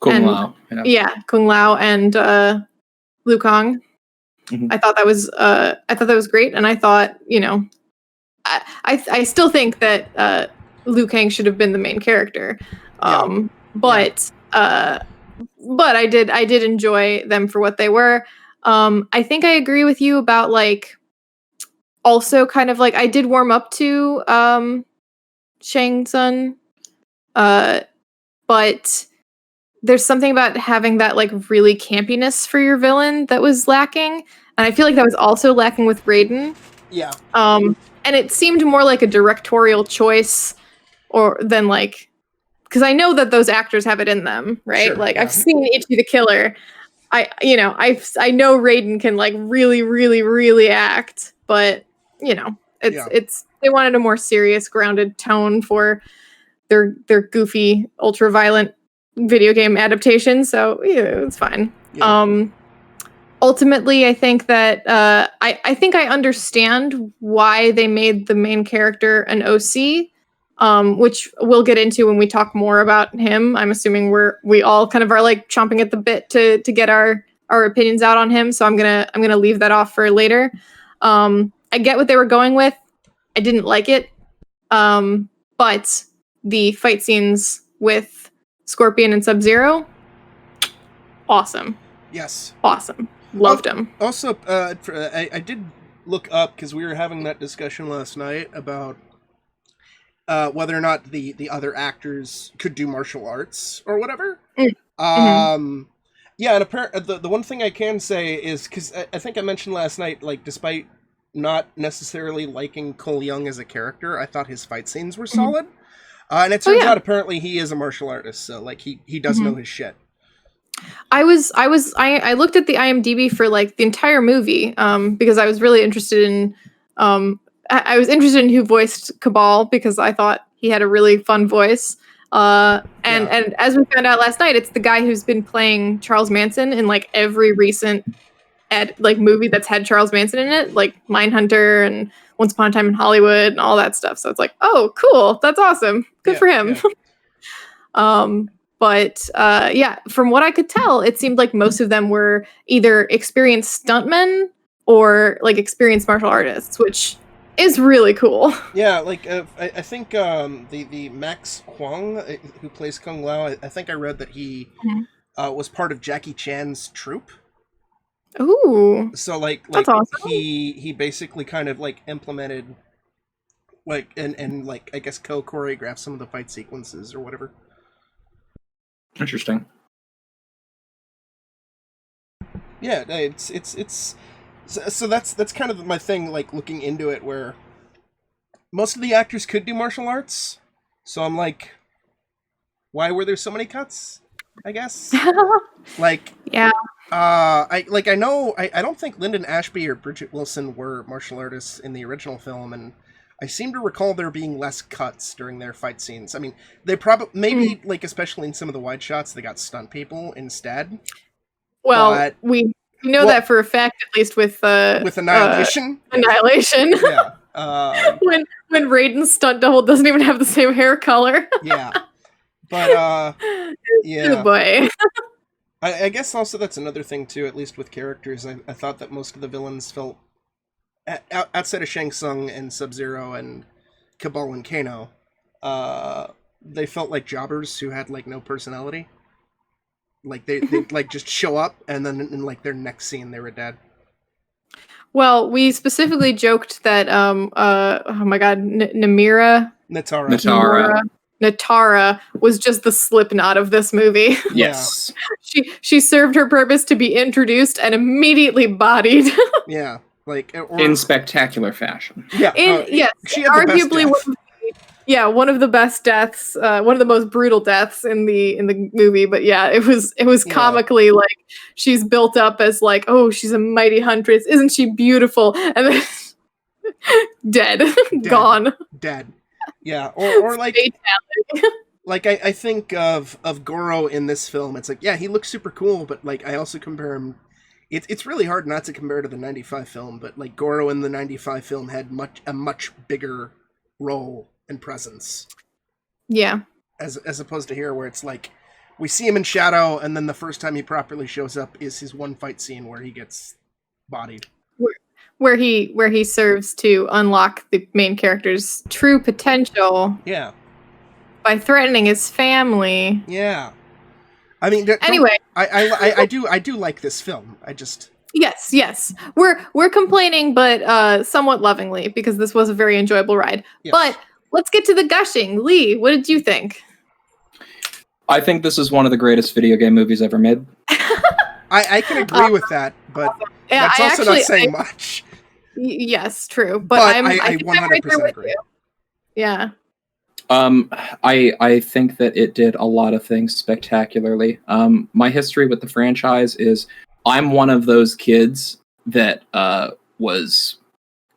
Kung Lao. Yeah, Kung Lao and Liu Kang. Mm-hmm. I thought that was great, and I thought I still think that Liu Kang should have been the main character. But I did enjoy them for what they were. I think I agree with you about also kind of I did warm up to Shang Tsung, but there's something about having that really campiness for your villain that was lacking, and I feel like that was also lacking with Raiden. Yeah. And it seemed more like a directorial choice, or than because I know that those actors have it in them, right? Sure, yeah. I've seen Ichi the Killer. I know Raiden can really, really, really act, but it's they wanted a more serious, grounded tone for their goofy, ultra violent video game adaptation. So it's fine. Yeah. Ultimately, I think that I think I understand why they made the main character an OC. Which we'll get into when we talk more about him. I'm assuming we all kind of are chomping at the bit to get our opinions out on him. So I'm gonna leave that off for later. I get what they were going with. I didn't like it. But the fight scenes with Scorpion and Sub-Zero, awesome. Yes. Awesome. Loved him. Also, I did look up, because we were having that discussion last night about whether or not the other actors could do martial arts or whatever. Mm-hmm. Yeah, and the one thing I can say is, because I think I mentioned last night, despite not necessarily liking Cole Young as a character, I thought his fight scenes were solid. And it turns out apparently he is a martial artist, so like he does know his shit. I looked at the IMDb for like the entire movie because I was really interested in I was interested in who voiced Cabal because I thought he had a really fun voice. And as we found out last night, it's the guy who's been playing Charles Manson in like every recent movie that's had Charles Manson in it, like Mindhunter and Once Upon a Time in Hollywood and all that stuff. So it's like, oh, cool, that's awesome, good for him. Yeah. But from what I could tell, it seemed like most of them were either experienced stuntmen or like experienced martial artists, which is really cool. Yeah, like I think the Max Huang who plays Kung Lao, I think I read that he was part of Jackie Chan's troupe. Ooh. So like that's awesome. he basically kind of like implemented like and like I guess choreographed some of the fight sequences or whatever. Interesting. Yeah, it's so that's kind of my thing, like looking into it, where most of the actors could do martial arts. So I'm like, why were there so many cuts? I guess. Like, yeah. I don't think Lyndon Ashby or Bridget Wilson were martial artists in the original film, and I seem to recall there being less cuts during their fight scenes. I mean, they probably maybe like especially in some of the wide shots, they got stunt people instead. Well, but, we know that for a fact, at least with Annihilation. Annihilation. Yeah. When Raiden's stunt double doesn't even have the same hair color. Yeah. But yeah. Oh boy. I guess also that's another thing too, at least with characters. I thought that most of the villains felt outside of Shang Tsung and Sub-Zero and Cabal and Kano, they felt like jobbers who had like no personality. Like they like just show up and then in like their next scene they were dead. Well, we specifically joked that oh my god, Natara was just the Slipknot of this movie. Yes. she served her purpose to be introduced and immediately bodied. Yeah. Like in spectacular fashion. Yeah. Yes, she had arguably one of the best deaths, one of the most brutal deaths in the movie. But yeah, it was comically like she's built up as like, oh, she's a mighty huntress, isn't she beautiful? And then dead. Gone. Dead. Yeah, or like like I think of Goro in this film. It's like, yeah, he looks super cool, but like I also compare him. It's really hard not to compare to the 95 film, but like Goro in the 95 film had a much bigger role and presence. Yeah. As opposed to here, where it's like we see him in shadow, and then the first time he properly shows up is his one fight scene where he gets bodied. Where he serves to unlock the main character's true potential. Yeah. By threatening his family. Yeah. I mean, anyway, I do like this film. I just yes, we're complaining, but somewhat lovingly, because this was a very enjoyable ride. Yes. But let's get to the gushing. Lee, what did you think? I think this is one of the greatest video game movies ever made. I can agree with that, but that's also not saying much. Yes, true, but I 100% agree. Yeah. I think that it did a lot of things spectacularly. My history with the franchise is I'm one of those kids that was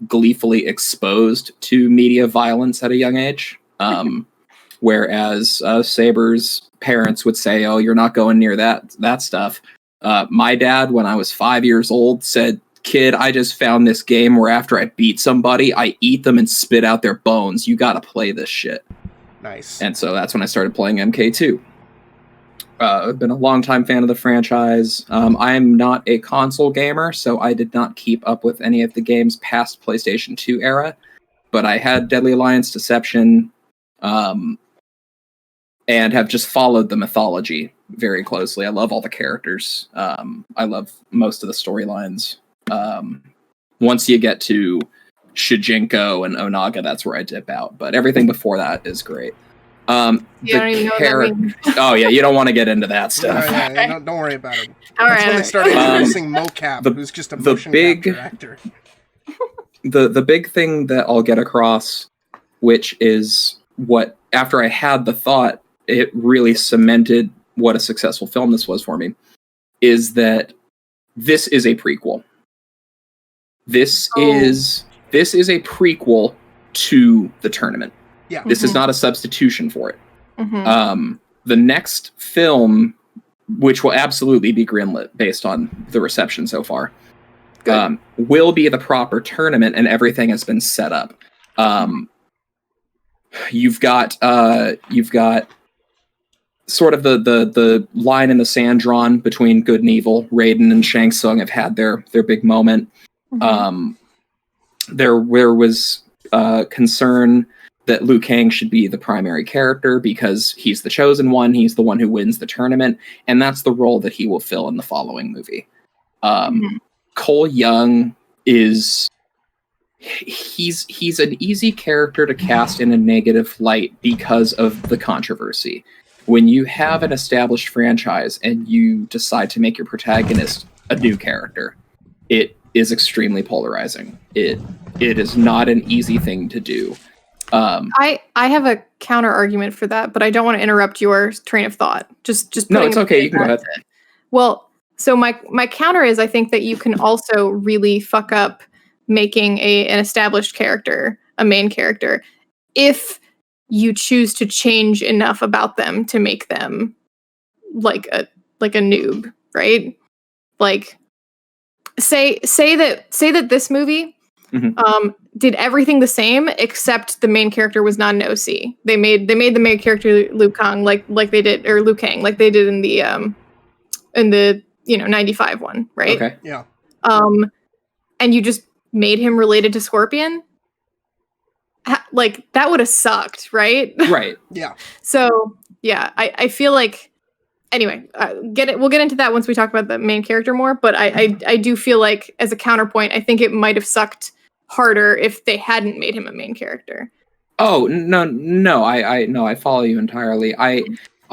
gleefully exposed to media violence at a young age. Whereas Saber's parents would say, "Oh, you're not going near that stuff." My dad, when I was 5 years old, said, "Kid, I just found this game where after I beat somebody, I eat them and spit out their bones. You got to play this shit." Nice. And so that's when I started playing MK2. I've been a longtime fan of the franchise. I'm not a console gamer, so I did not keep up with any of the games past PlayStation 2 era, but I had Deadly Alliance Deception, and have just followed the mythology very closely. I love all the characters. I love most of the storylines. Once you get to Shijinko and Onaga, that's where I dip out. But everything before that is great. You don't even know what that means. Oh yeah, you don't want to get into that stuff. Don't worry about it. That's when they started introducing Mocap, who's just a motion capture actor. The big thing that I'll get across, which is what after I had the thought, it really cemented what a successful film this was for me, is that this is a prequel. This is a prequel to the tournament. Yeah. This is not a substitution for it. Mm-hmm. The next film, which will absolutely be greenlit based on the reception so far, will be the proper tournament, and everything has been set up. You've got sort of the line in the sand drawn between good and evil. Raiden and Shang Tsung have had their big moment. Mm-hmm. There was concern that Liu Kang should be the primary character because he's the chosen one. He's the one who wins the tournament, and that's the role that he will fill in the following movie. Cole Young he's an easy character to cast in a negative light because of the controversy. When you have an established franchise and you decide to make your protagonist a new character, it is extremely polarizing. It is not an easy thing to do. I have a counter argument for that, but I don't want to interrupt your train of thought. Just no, it's okay. You can go ahead. Well, so my counter is I think that you can also really fuck up making an established character a main character if you choose to change enough about them to make them like a noob, right? Like say that this movie did everything the same except the main character was not an OC. They made the main character Liu Kang like they did, or Liu Kang like they did in the 95 one, right? Okay. Yeah. And you just made him related to Scorpion. Like that would have sucked, right? Right. Yeah. So yeah, I feel like anyway, we'll get into that once we talk about the main character more. But I do feel like as a counterpoint, I think it might have sucked harder if they hadn't made him a main character. Oh no, I follow you entirely. I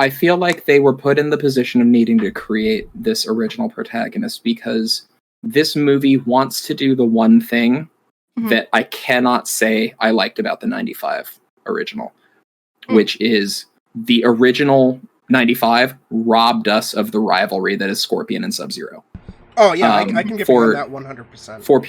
feel like they were put in the position of needing to create this original protagonist because this movie wants to do the one thing that I cannot say I liked about the 95 original, which is the original 95 robbed us of the rivalry that is Scorpion and Sub-Zero. Oh yeah, I can get behind that 100%. For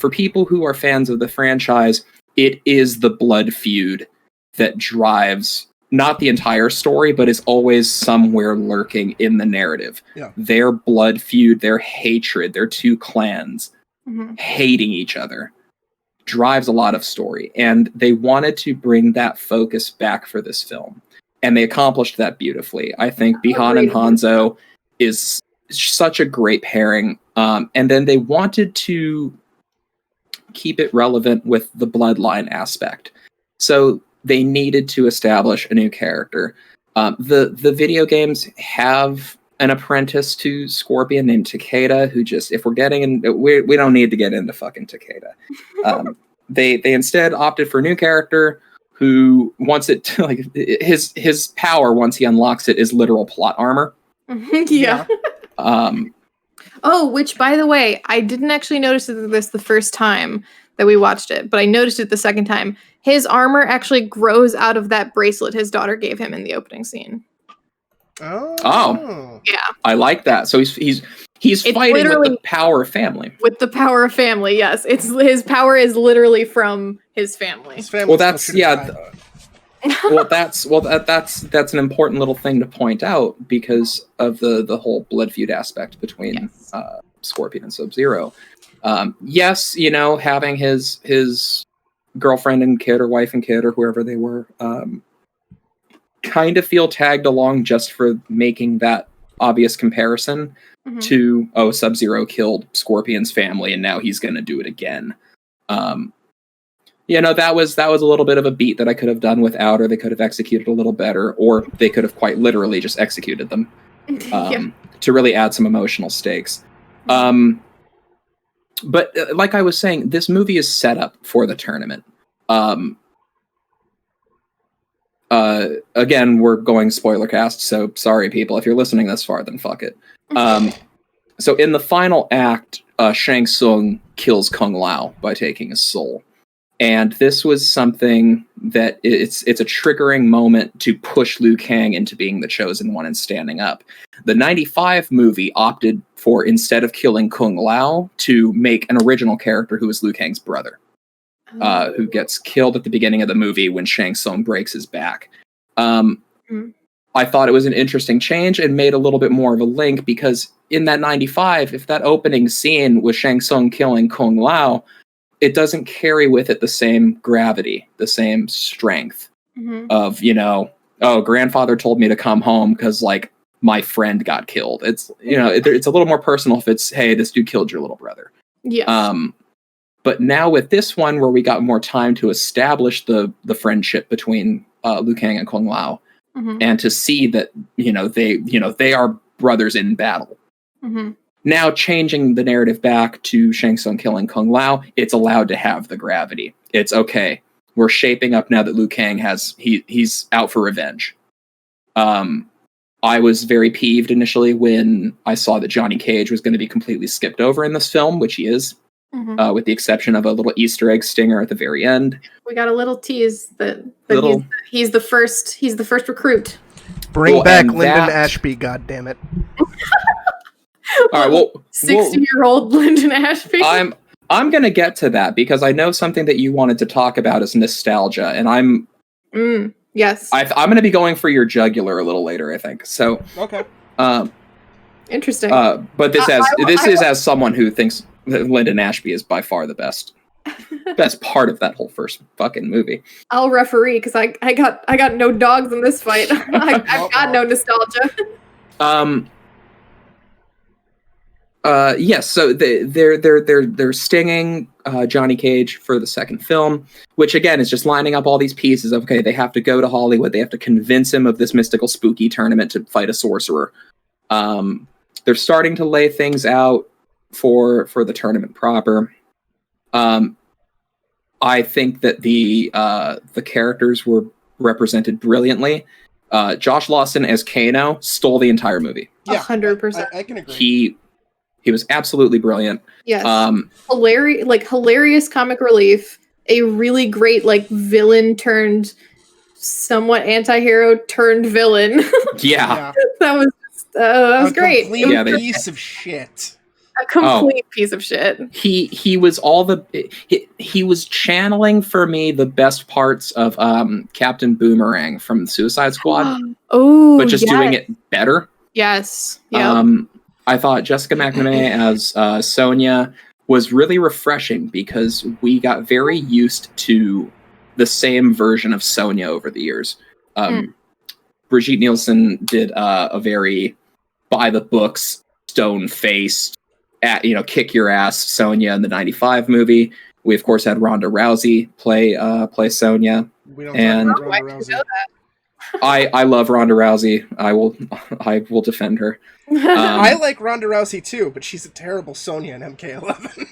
people who are fans of the franchise, it is the blood feud that drives not the entire story, but is always somewhere lurking in the narrative. Yeah. Their blood feud, their hatred, their two clans hating each other drives a lot of story. And they wanted to bring that focus back for this film. And they accomplished that beautifully. I think Bihan and Hanzo is such a great pairing. And then they wanted to keep it relevant with the bloodline aspect. So they needed to establish a new character. The video games have an apprentice to Scorpion named Takeda, who just, if we're getting in, we don't need to get into fucking Takeda. They instead opted for a new character who wants it to, like, his power once he unlocks it is literal plot armor. Yeah. Which by the way, I didn't actually notice this the first time that we watched it, but I noticed it the second time. His armor actually grows out of that bracelet his daughter gave him in the opening scene. Oh. Yeah. I like that. So he's fighting with the power of family. With the power of family, yes. His power is literally from his family. His family. Well, that's that's an important little thing to point out because of the whole blood feud aspect between Scorpion and Sub-Zero. Yes, having his girlfriend and kid or wife and kid or whoever they were kind of feel tagged along just for making that obvious comparison to, Sub-Zero killed Scorpion's family and now he's going to do it again. That was a little bit of a beat that I could have done without, or they could have executed a little better, or they could have quite literally just executed them to really add some emotional stakes. But like I was saying, this movie is set up for the tournament. Again, we're going spoiler cast, so sorry people. If you're listening this far, then fuck it. So in the final act, Shang Tsung kills Kung Lao by taking his soul. And this was something that it's a triggering moment to push Liu Kang into being the chosen one and standing up. The 95 movie opted for, instead of killing Kung Lao, to make an original character who was Liu Kang's brother, who gets killed at the beginning of the movie when Shang Tsung breaks his back. I thought it was an interesting change and made a little bit more of a link, because in that 95, if that opening scene was Shang Tsung killing Kung Lao, it doesn't carry with it the same gravity, the same strength of, oh, grandfather told me to come home because, like, my friend got killed. It's, it's a little more personal if it's, hey, this dude killed your little brother. Yes. But now with this one, where we got more time to establish the friendship between Liu Kang and Kung Lao, and to see that, they are brothers in battle. Now changing the narrative back to Shang Tsung killing Kung Lao, it's allowed to have the gravity. It's okay. We're shaping up now that Liu Kang he's out for revenge. I was very peeved initially when I saw that Johnny Cage was going to be completely skipped over in this film, which he is, with the exception of a little Easter egg stinger at the very end. We got a little tease that he's the first recruit. Bring back Lyndon Ashby, goddammit. All right, well, 60-year-old Lyndon Ashby. I'm going to get to that, because I know something that you wanted to talk about is nostalgia, and I'm yes. I'm going to be going for your jugular a little later, I think. So okay. Interesting. But this is as someone who thinks that Lyndon Ashby is by far the best part of that whole first fucking movie. I'll referee, because I got no dogs in this fight. I've got no nostalgia. Yes, so they're stinging Johnny Cage for the second film, which again is just lining up all these pieces of, okay, they have to go to Hollywood, they have to convince him of this mystical spooky tournament to fight a sorcerer. They're starting to lay things out for the tournament proper. I think that the characters were represented brilliantly. Josh Lawson as Kano stole the entire movie. Yeah, 100%. I can agree. He was absolutely brilliant. Yes. Hilarious comic relief. A really great villain turned somewhat anti-hero turned villain. Yeah. That was great. Complete piece of shit. A complete piece of shit. He was he was channeling for me the best parts of Captain Boomerang from Suicide Squad. But just doing it better. Yes. Yeah. I thought Jessica McNamee as Sonia was really refreshing, because we got very used to the same version of Sonia over the years. Brigitte Nielsen did a very by the books, stone-faced, kick your ass Sonia in the 95 movie. We of course had Ronda Rousey play Sonia. We don't talk about Ronda Rousey. I love Ronda Rousey. I will defend her. I like Ronda Rousey too, but she's a terrible Sonya in MK11.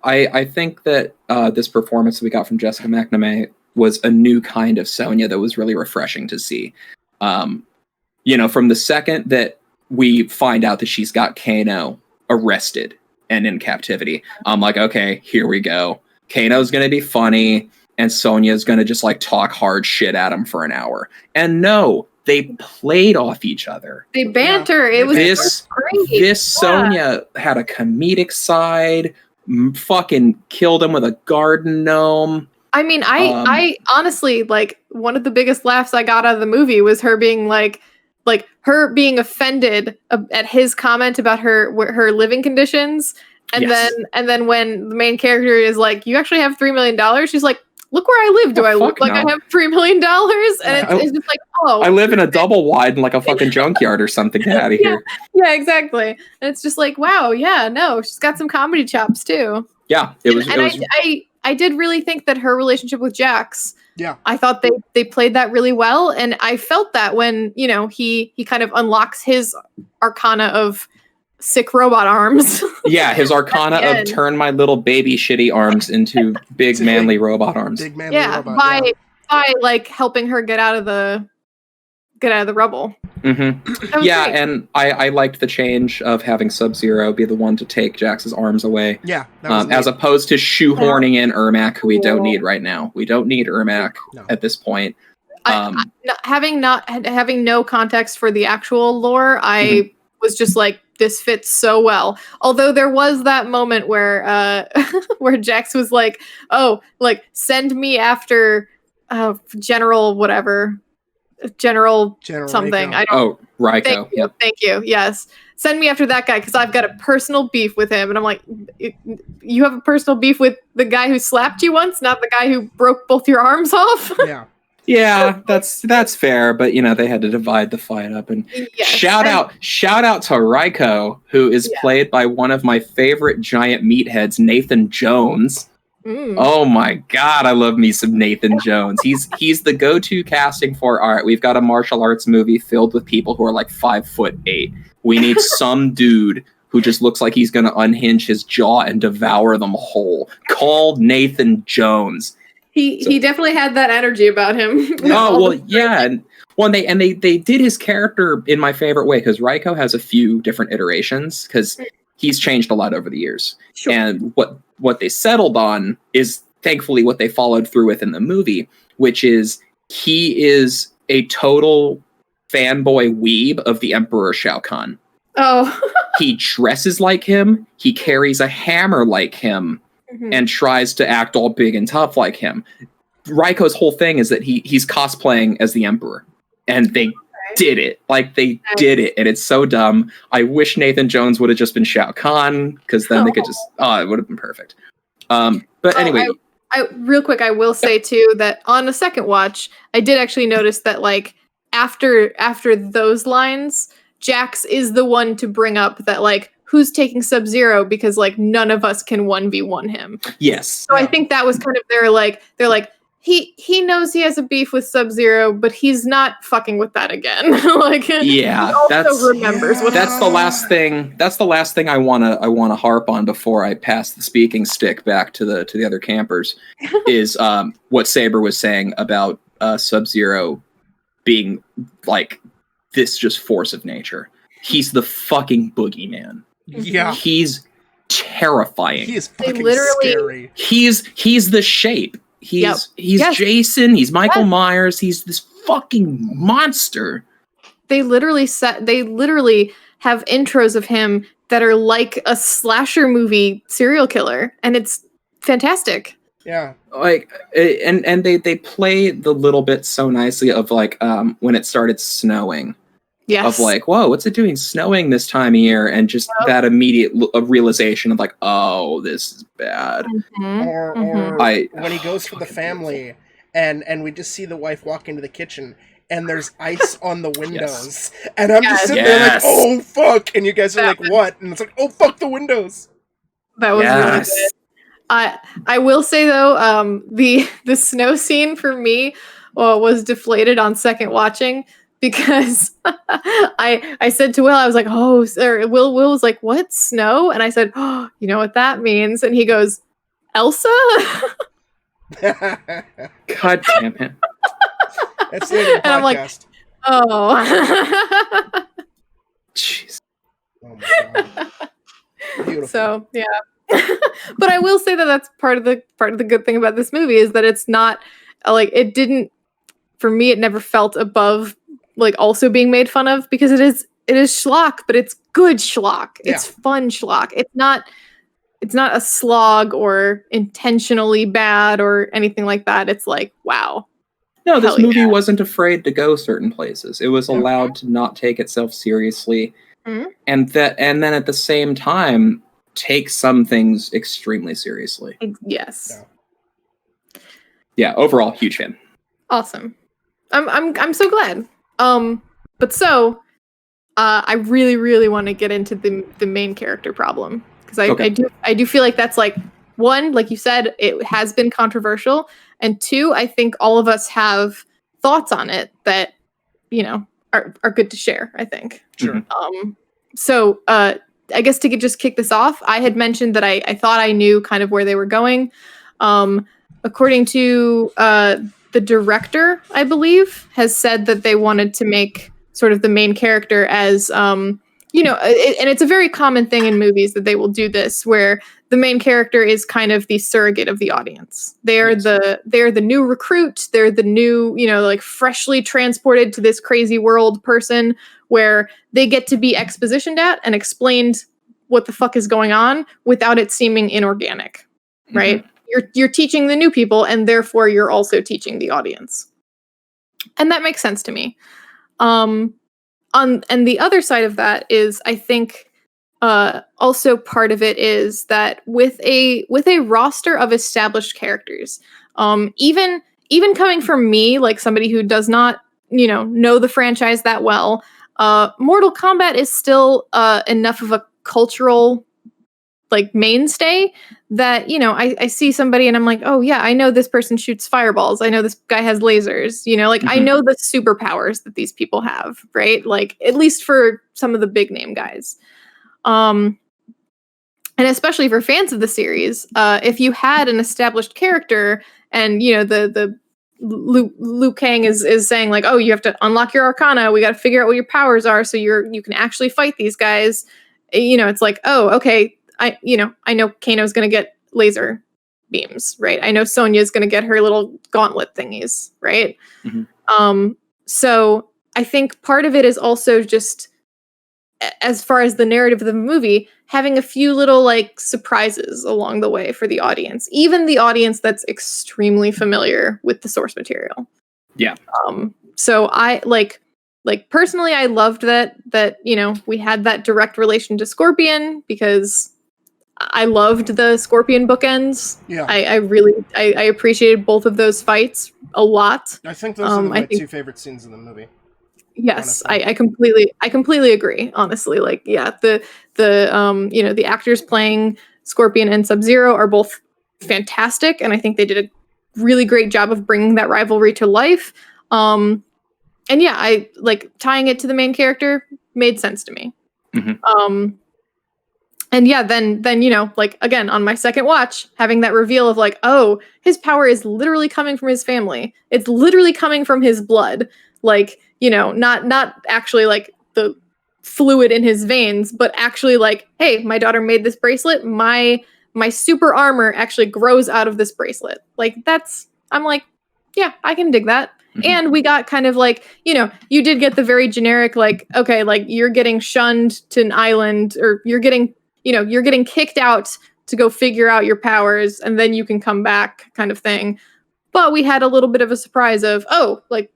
I think that this performance that we got from Jessica McNamee was a new kind of Sonya that was really refreshing to see. From the second that we find out that she's got Kano arrested and in captivity, I'm like, okay, here we go. Kano's going to be funny, and Sonya's going to just talk hard shit at him for an hour. And no, they played off each other. They banter. It was great. This Sonya had a comedic side, fucking killed him with a garden gnome. I mean, I honestly, one of the biggest laughs I got out of the movie was her being her being offended at his comment about her living conditions. And then when the main character is like, you actually have $3 million? She's like, look where I live. Do I look like I have $3 million? And it's just like, oh. I live in a double wide in a fucking junkyard or something. Get out of here. Yeah, exactly. And it's just like, wow, yeah, no, she's got some comedy chops too. Yeah, I did really think that her relationship with Jax, yeah, I thought they played that really well. And I felt that when, he kind of unlocks his arcana of sick robot arms. Yeah, his arcana of turn my little baby shitty arms into big manly robot arms. Big manly robot. By helping her get out of get out of the rubble. Mm-hmm. Yeah, great. And I liked the change of having Sub-Zero be the one to take Jax's arms away. Yeah, that was as opposed to shoehorning in Ermac, who we don't need right now. We don't need Ermac at this point. Having no context for the actual lore, I was just like, this fits so well. Although there was that moment where where Jax was like, "Oh, like send me after General whatever, General something." Ryko. Ryko. Thank you. Yes, send me after that guy because I've got a personal beef with him. And I'm like, you have a personal beef with the guy who slapped you once, not the guy who broke both your arms off. Yeah. Yeah, that's fair, but they had to divide the fight up. And shout out to Ryko, who is played by one of my favorite giant meatheads, Nathan Jones. Oh my god, I love me some Nathan Jones. He's the go-to casting for, all right, we've got a martial arts movie filled with people who are like 5'8". We need some dude who just looks like he's gonna unhinge his jaw and devour them whole. Call Nathan Jones. He definitely had that energy about him. And they did his character in my favorite way, because Ryko has a few different iterations because he's changed a lot over the years. Sure. And what they settled on is thankfully what they followed through with in the movie, which is he is a total fanboy weeb of the Emperor Shao Kahn. Oh. He dresses like him. He carries a hammer like him. And tries to act all big and tough like him. Ryko's whole thing is that he's cosplaying as the Emperor. And they did it. Like, they did it. And it's so dumb. I wish Nathan Jones would have just been Shao Kahn, because then they could just... it would have been perfect. But anyway... I real quick, I will say, too, that on a second watch, I did actually notice that, like, after those lines, Jax is the one to bring up that, like, who's taking Sub-Zero, because like none of us can 1v1 him. Yes. So I think that was kind of they're like he knows he has a beef with Sub-Zero, but he's not fucking with that again. Like he also remembers what that's the last thing. That's the last thing I wanna harp on before I pass the speaking stick back to the other campers is what Saber was saying about Sub-Zero being like this just force of nature. He's the fucking boogeyman. Yeah. He's terrifying. He is fucking scary. He's the Shape. He's Jason. He's Michael Myers. He's this fucking monster. They literally have intros of him that are like a slasher movie serial killer, and it's fantastic. Yeah. Like, and they play the little bit so nicely of like when it started snowing. Yes. Of like, whoa, what's it doing snowing this time of year? And just that immediate realization of like, oh, this is bad. Or when he goes for the family and we just see the wife walk into the kitchen and there's ice on the windows. And I'm just sitting there like, oh, fuck. And you guys are like, what? And it's like, oh, fuck the windows. That was really good. I will say, though, the snow scene for me was deflated on second watching. Because I said to Will, I was like, oh, sir. Will was like, what, snow? And I said, oh, you know what that means? And he goes, Elsa? God damn it. That's the end of the podcast. I'm like, oh. Jeez. Oh my God. Beautiful. So, yeah. But I will say that that's part of the good thing about this movie is that it's not, like, it didn't, for me, it never felt above like also being made fun of, because it is schlock, but it's good schlock. It's fun schlock. It's not a slog or intentionally bad or anything like that. It's like, wow. No, this movie wasn't afraid to go certain places. It was allowed to not take itself seriously. And then at the same time take some things extremely seriously. Yes. Yeah, overall huge fan. Awesome. I'm so glad. But so, I really, really want to get into the main character problem, because I do feel like that's like, one, like you said, it has been controversial, and two, I think all of us have thoughts on it that, are good to share, I think. Sure. So, I guess to just kick this off, I had mentioned that I thought I knew kind of where they were going. According to the director, I believe, has said that they wanted to make sort of the main character as, and it's a very common thing in movies that they will do this, where the main character is kind of the surrogate of the audience. They're the new recruit. They're the new, like freshly transported to this crazy world person where they get to be expositioned at and explained what the fuck is going on without it seeming inorganic, right? You're teaching the new people, and therefore you're also teaching the audience. And that makes sense to me. And the other side of that is, I think, also part of it is that with a roster of established characters, even coming from me, like somebody who does not, know the franchise that well, Mortal Kombat is still enough of a cultural like mainstay that, I see somebody and I'm like, oh yeah, I know this person shoots fireballs. I know this guy has lasers, I know the superpowers that these people have, right? Like, at least for some of the big name guys. And especially for fans of the series, if you had an established character and, the Liu Kang is saying like, oh, you have to unlock your arcana. We got to figure out what your powers are so you can actually fight these guys. It's like, oh, okay. I know Kano's going to get laser beams, right? I know Sonia's going to get her little gauntlet thingies, right? So I think part of it is also just, as far as the narrative of the movie, having a few little like surprises along the way for the audience, even the audience that's extremely familiar with the source material. Yeah. So I like personally, I loved that we had that direct relation to Scorpion, because I loved the Scorpion bookends. Yeah. I really appreciated both of those fights a lot. I think those are my two favorite scenes in the movie. Yes, I completely agree. Honestly, like, yeah, the actors playing Scorpion and Sub-Zero are both fantastic, and I think they did a really great job of bringing that rivalry to life. And yeah, I like tying it to the main character made sense to me. And yeah, then like, again, on my second watch, having that reveal of like, oh, his power is literally coming from his family. It's literally coming from his blood. Like, not actually like the fluid in his veins, but actually like, hey, my daughter made this bracelet. My super armor actually grows out of this bracelet. Like, I'm like, yeah, I can dig that. And we got kind of like, you did get the very generic, like, okay, like you're getting shunned to an island, or you're getting kicked out to go figure out your powers, and then you can come back kind of thing. But we had a little bit of a surprise of, oh, like,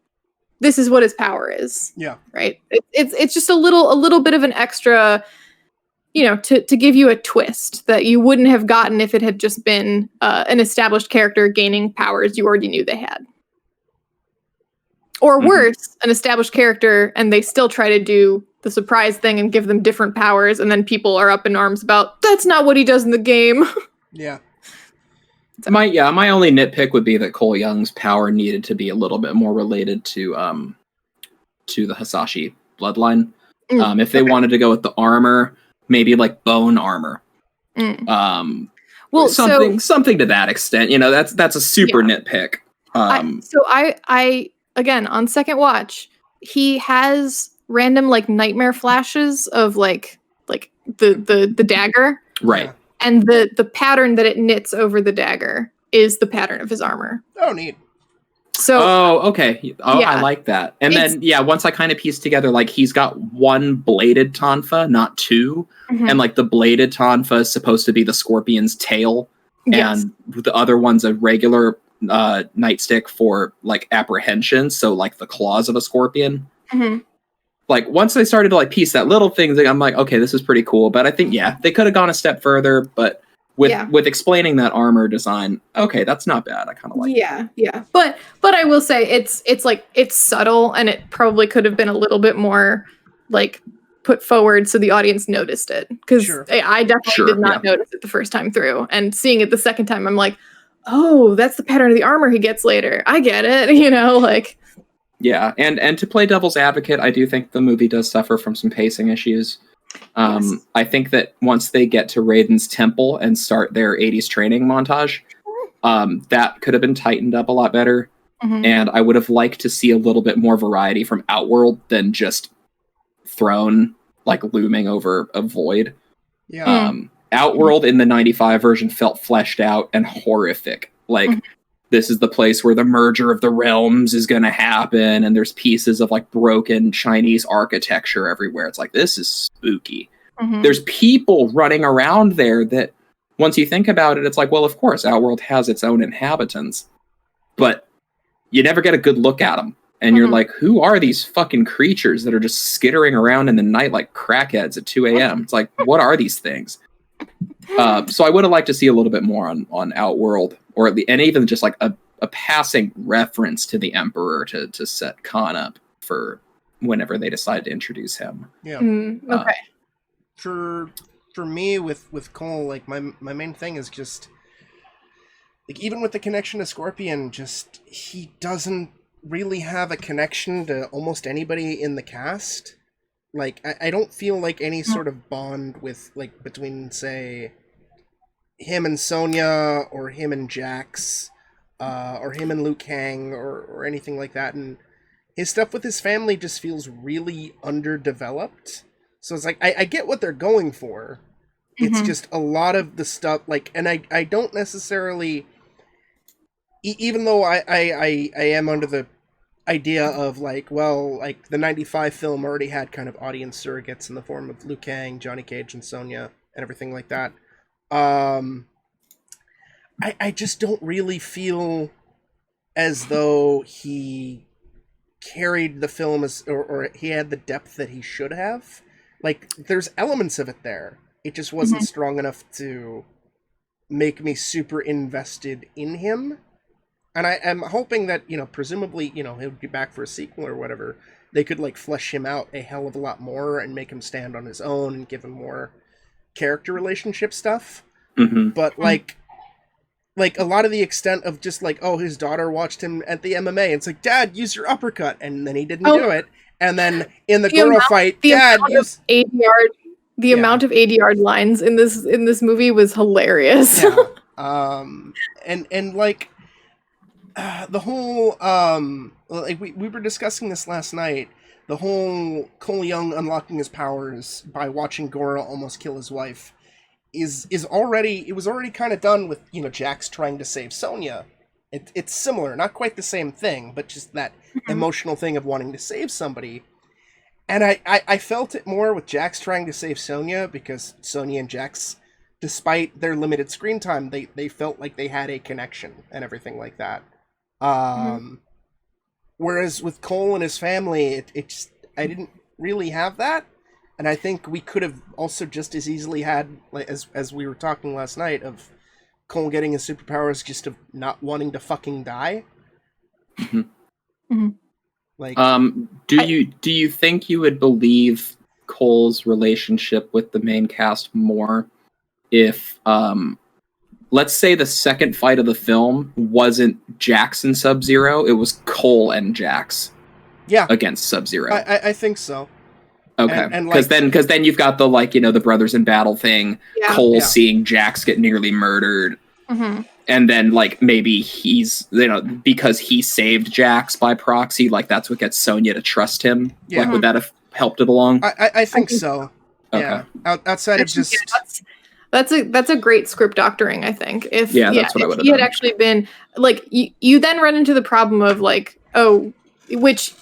this is what his power is. Yeah. Right. It's just a little bit of an extra, to give you a twist that you wouldn't have gotten if it had just been an established character gaining powers you already knew they had. Or worse, an established character and they still try to do the surprise thing and give them different powers, and then people are up in arms about, that's not what he does in the game. Yeah. So. My only nitpick would be that Cole Young's power needed to be a little bit more related to the Hasashi bloodline. If they wanted to go with the armor, maybe like bone armor. Well, something to that extent. That's a super nitpick. I again, on second watch, he has random like nightmare flashes of like the dagger. Right. And the pattern that it knits over the dagger is the pattern of his armor. Oh, neat. So, okay. Oh, yeah. I like that. And then, once I kind of pieced together, like, he's got one bladed tonfa, not two. And, like, the bladed tonfa is supposed to be the scorpion's tail. Yes. And the other one's a regular nightstick for, like, apprehension. So, like, the claws of a scorpion. Like, once they started to, like, piece that little thing, I'm like, okay, this is pretty cool. But I think, they could have gone a step further. But with explaining that armor design, okay, that's not bad. I kind of like it. Yeah. But I will say it's like, it's subtle, and it probably could have been a little bit more, like, put forward so the audience noticed it. Because I definitely did not notice it the first time through. And seeing it the second time, I'm like, oh, that's the pattern of the armor he gets later. I get it, like... Yeah, and to play devil's advocate, I do think the movie does suffer from some pacing issues. I think that once they get to Raiden's temple and start their 80s training montage, that could have been tightened up a lot better. And I would have liked to see a little bit more variety from Outworld than just Throne, like looming over a void. Yeah. Outworld in the 95 version felt fleshed out and horrific. Like, this is the place where the merger of the realms is going to happen, and there's pieces of like broken Chinese architecture everywhere. It's like, this is spooky. There's people running around there that, once you think about it, it's like, well, of course, Outworld has its own inhabitants, but you never get a good look at them. And you're like, who are these fucking creatures that are just skittering around in the night like crackheads at 2 a.m.? It's like, what are these things? So I would have liked to see a little bit more on Outworld, or and even just like a passing reference to the Emperor to set Khan up for whenever they decide to introduce him. Yeah. Okay. For me with Cole, like my main thing is just like, even with the connection to Scorpion, just he doesn't really have a connection to almost anybody in the cast. Like, I don't feel like any sort of bond with, like, between, say, him and Sonia, or him and Jax, or him and Liu Kang, or anything like that. And his stuff with his family just feels really underdeveloped. So it's like, I get what they're going for. It's just a lot of the stuff, like, and I don't necessarily, even though I am under the idea of, like, well, like, the 95 film already had kind of audience surrogates in the form of Liu Kang, Johnny Cage, and Sonya, and everything like that. I just don't really feel as though he carried the film or he had the depth that he should have. Like, there's elements of it there. It just wasn't strong enough to make me super invested in him. And I am hoping that, presumably, he'll be back for a sequel or whatever. They could, like, flesh him out a hell of a lot more and make him stand on his own and give him more character relationship stuff. But, like, a lot of the extent of just, like, oh, his daughter watched him at the MMA. It's like, Dad, use your uppercut. And then he didn't do it. And then in the Goro fight, Dad, use... The amount of ADR lines in this movie was hilarious. Yeah. And like... the whole, like we were discussing this last night, the whole Cole Young unlocking his powers by watching Goro almost kill his wife was already kind of done with, Jax trying to save Sonya. It's similar, not quite the same thing, but just that emotional thing of wanting to save somebody. And I felt it more with Jax trying to save Sonya, because Sonya and Jax, despite their limited screen time, they felt like they had a connection and everything like that. Whereas with Cole and his family, I didn't really have that, and I think we could have also just as easily had, like, as we were talking last night, of Cole getting his superpowers just of not wanting to fucking die. Like, do you think you would believe Cole's relationship with the main cast more if let's say the second fight of the film wasn't Jax and Sub-Zero, it was Cole and Jax against Sub-Zero? I think so. Okay, because then you've got the, like, the brothers in battle thing, Cole seeing Jax get nearly murdered, and then, like, maybe he's, because he saved Jax by proxy, like, that's what gets Sonya to trust him. Like, would that have helped it along? I think so. Okay. Yeah. Outside of just... That's a great script doctoring, I think. That's what I would have done. He had actually been, like, you then run into the problem of, like, which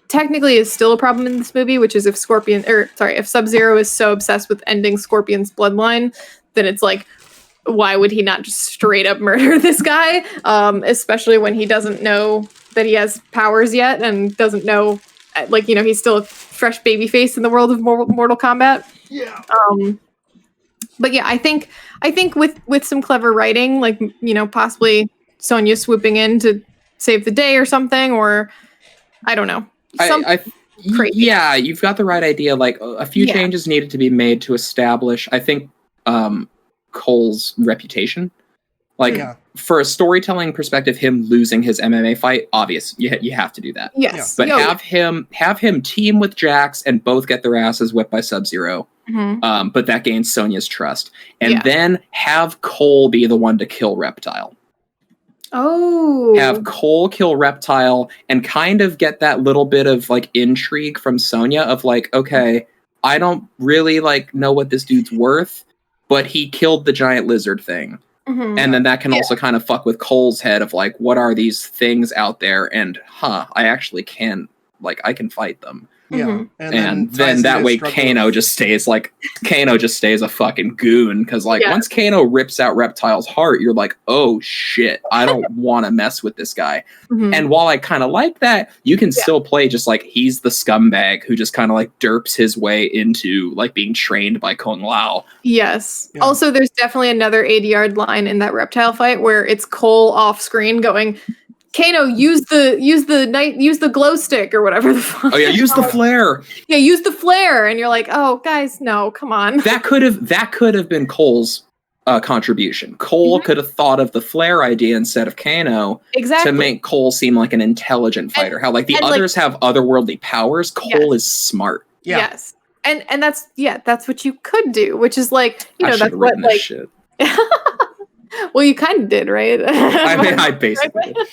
technically is still a problem in this movie, which is if Sub-Zero is so obsessed with ending Scorpion's bloodline, then it's like, why would he not just straight up murder this guy? Especially when he doesn't know that he has powers yet, and doesn't know, like, he's still a fresh baby face in the world of Mortal Kombat. Yeah. But yeah, I think with some clever writing, like, possibly Sonya swooping in to save the day or something, or I don't know. Crazy. Yeah, you've got the right idea. Like, a few changes needed to be made to establish, I think, Cole's reputation. Like, for a storytelling perspective, him losing his MMA fight, obvious. You have to do that. Yes. But have him team with Jax and both get their asses whipped by Sub-Zero. But that gains Sonya's trust. And then have Cole be the one to kill Reptile. Have Cole kill Reptile and kind of get that little bit of like intrigue from Sonia of like, okay, I don't really like know what this dude's worth, but he killed the giant lizard thing. Mm-hmm. And then that can also kind of fuck with Cole's head of like, what are these things out there? And I actually can, like, I can fight them. Yeah. And then that way Kano just stays a fucking goon. Because like once Kano rips out Reptile's heart, you're like, oh shit, I don't want to mess with this guy. Mm-hmm. And while I kind of like that, you can still play just like he's the scumbag who just kind of like derps his way into like being trained by Kung Lao. Yes. Yeah. Also, there's definitely another 80-yard line in that Reptile fight where it's Cole off screen going, Kano, use the glow stick or whatever the fuck. Oh yeah, use the flare. Yeah, use the flare, and you're like, oh guys, no, come on. That could have been Cole's contribution. Cole could have thought of the flare idea instead of Kano to make Cole seem like an intelligent fighter. How like the others have otherworldly powers. Cole is smart. Yeah. Yes, and that's what you could do, which is like that's what like. Shit. Well, you kind of did, right? I mean, I basically did.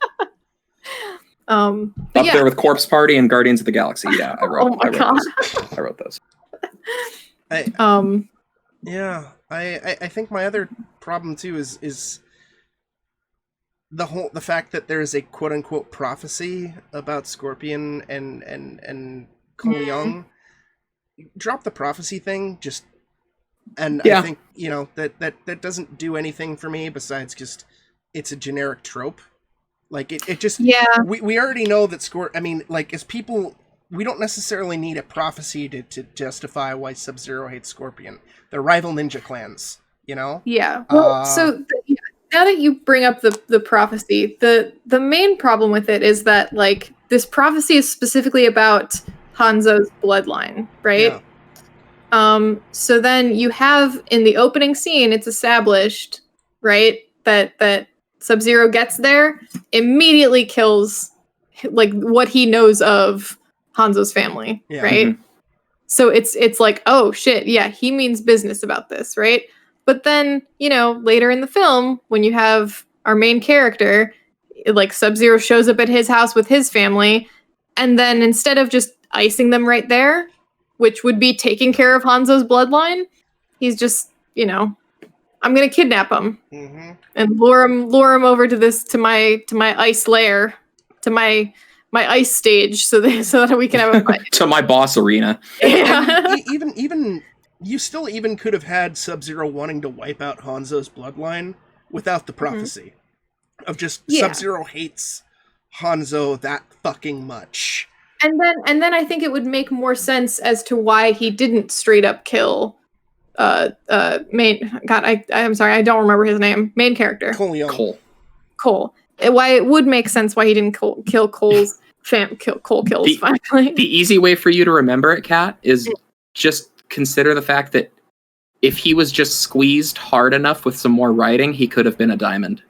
Up there with Corpse Party and Guardians of the Galaxy. Yeah, I wrote those. I think my other problem too is the fact that there is a quote unquote prophecy about Scorpion and Cole Young. Drop the prophecy thing, I think that doesn't do anything for me besides just it's a generic trope. Like it just we already know that as people we don't necessarily need a prophecy to justify why Sub-Zero hates Scorpion. They're rival ninja clans, you know? Yeah. Well, now that you bring up the prophecy, the main problem with it is that like this prophecy is specifically about Hanzo's bloodline, right? Yeah. So then you have in the opening scene, it's established, right, that Sub-Zero gets there, immediately kills like what he knows of Hanzo's family, right? Mm-hmm. So it's like, oh shit, yeah, he means business about this, right? But then, later in the film, when you have our main character, like Sub-Zero shows up at his house with his family, and then instead of just icing them right there, which would be taking care of Hanzo's bloodline, he's just, I'm gonna kidnap him and lure him over to my ice lair, to my ice stage, so that we can have a fight. To my boss arena. Yeah. even you still even could have had Sub-Zero wanting to wipe out Hanzo's bloodline without the prophecy of just Sub-Zero hates Hanzo that fucking much. And then I think it would make more sense as to why he didn't straight up kill I'm sorry, I don't remember his name. Main character. Cole. Why it would make sense why he didn't kill Cole's Cole kills finally. The easy way for you to remember it, Kat, is just consider the fact that if he was just squeezed hard enough with some more writing, he could have been a diamond.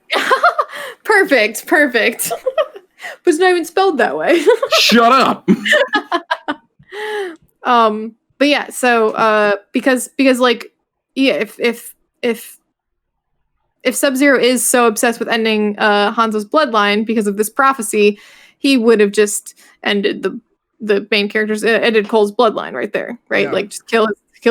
Perfect. But it's not even spelled that way. Shut up. But yeah, so because like if Sub-Zero is so obsessed with ending Hanzo's bloodline because of this prophecy, he would have just ended the main character's ended Cole's bloodline right there, right? Yeah. Like just kill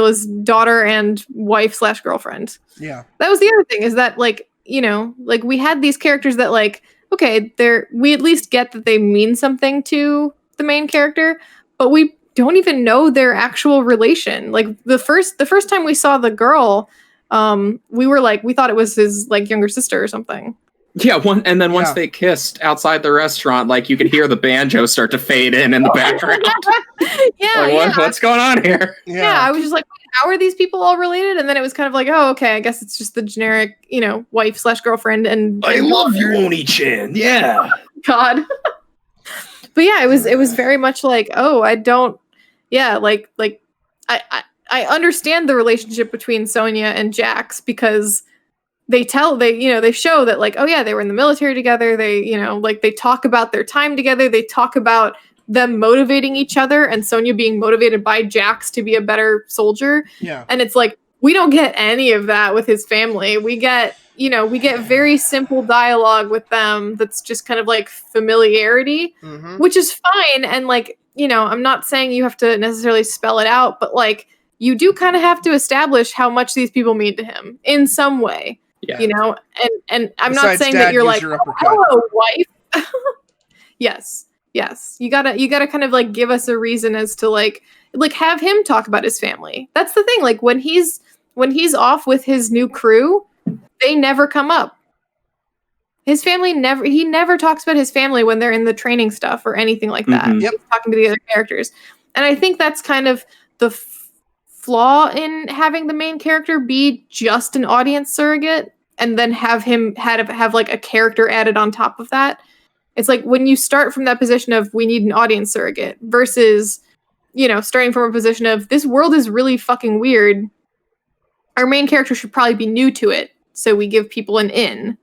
his daughter and wife / girlfriend. Yeah, that was the other thing, is that like like we had these characters that like, okay, we at least get that they mean something to the main character, but we don't even know their actual relation. Like the first time we saw the girl, we thought it was his like younger sister or something. Yeah, once they kissed outside the restaurant, like you could hear the banjo start to fade in the background. What's going on here? Yeah, I was just like, how are these people all related? And then it was kind of like, oh, okay, I guess it's just the generic, wife / girlfriend. And I love you, Oni-chan. Yeah. God. But yeah, it was very much like, oh, I don't. Yeah, like I understand the relationship between Sonia and Jax because they show that like, oh yeah, they were in the military together. They, they talk about their time together. They talk about them motivating each other and Sonia being motivated by Jax to be a better soldier. Yeah. And it's like, we don't get any of that with his family. We get we get very simple dialogue with them that's just kind of like familiarity, which is fine. And like, I'm not saying you have to necessarily spell it out, but like you do kind of have to establish how much these people mean to him in some way. Yeah. And I'm Besides not saying Dad, that you're use like, your uppercut. hello, wife. Yes. You gotta kind of like give us a reason as to like have him talk about his family. That's the thing. Like when he's off with his new crew, they never come up. His family he never talks about his family when they're in the training stuff or anything like that. Mm-hmm. He's talking to the other characters. And I think that's kind of the flaw in having the main character be just an audience surrogate and then have him have like a character added on top of that. It's like when you start from that position of we need an audience surrogate versus, starting from a position of this world is really fucking weird. Our main character should probably be new to it. So we give people an in,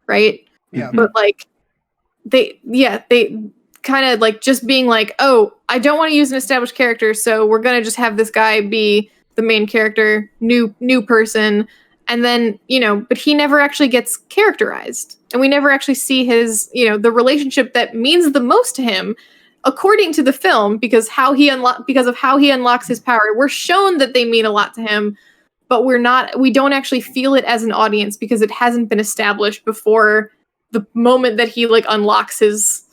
right? Yeah. But like they kind of like just being like, oh, I don't want to use an established character. So we're going to just have this guy be the main character, new person. And then, but he never actually gets characterized. And we never actually see his, the relationship that means the most to him, according to the film, because of how he unlocks his power. We're shown that they mean a lot to him, but we don't actually feel it as an audience because it hasn't been established before the moment that he like unlocks his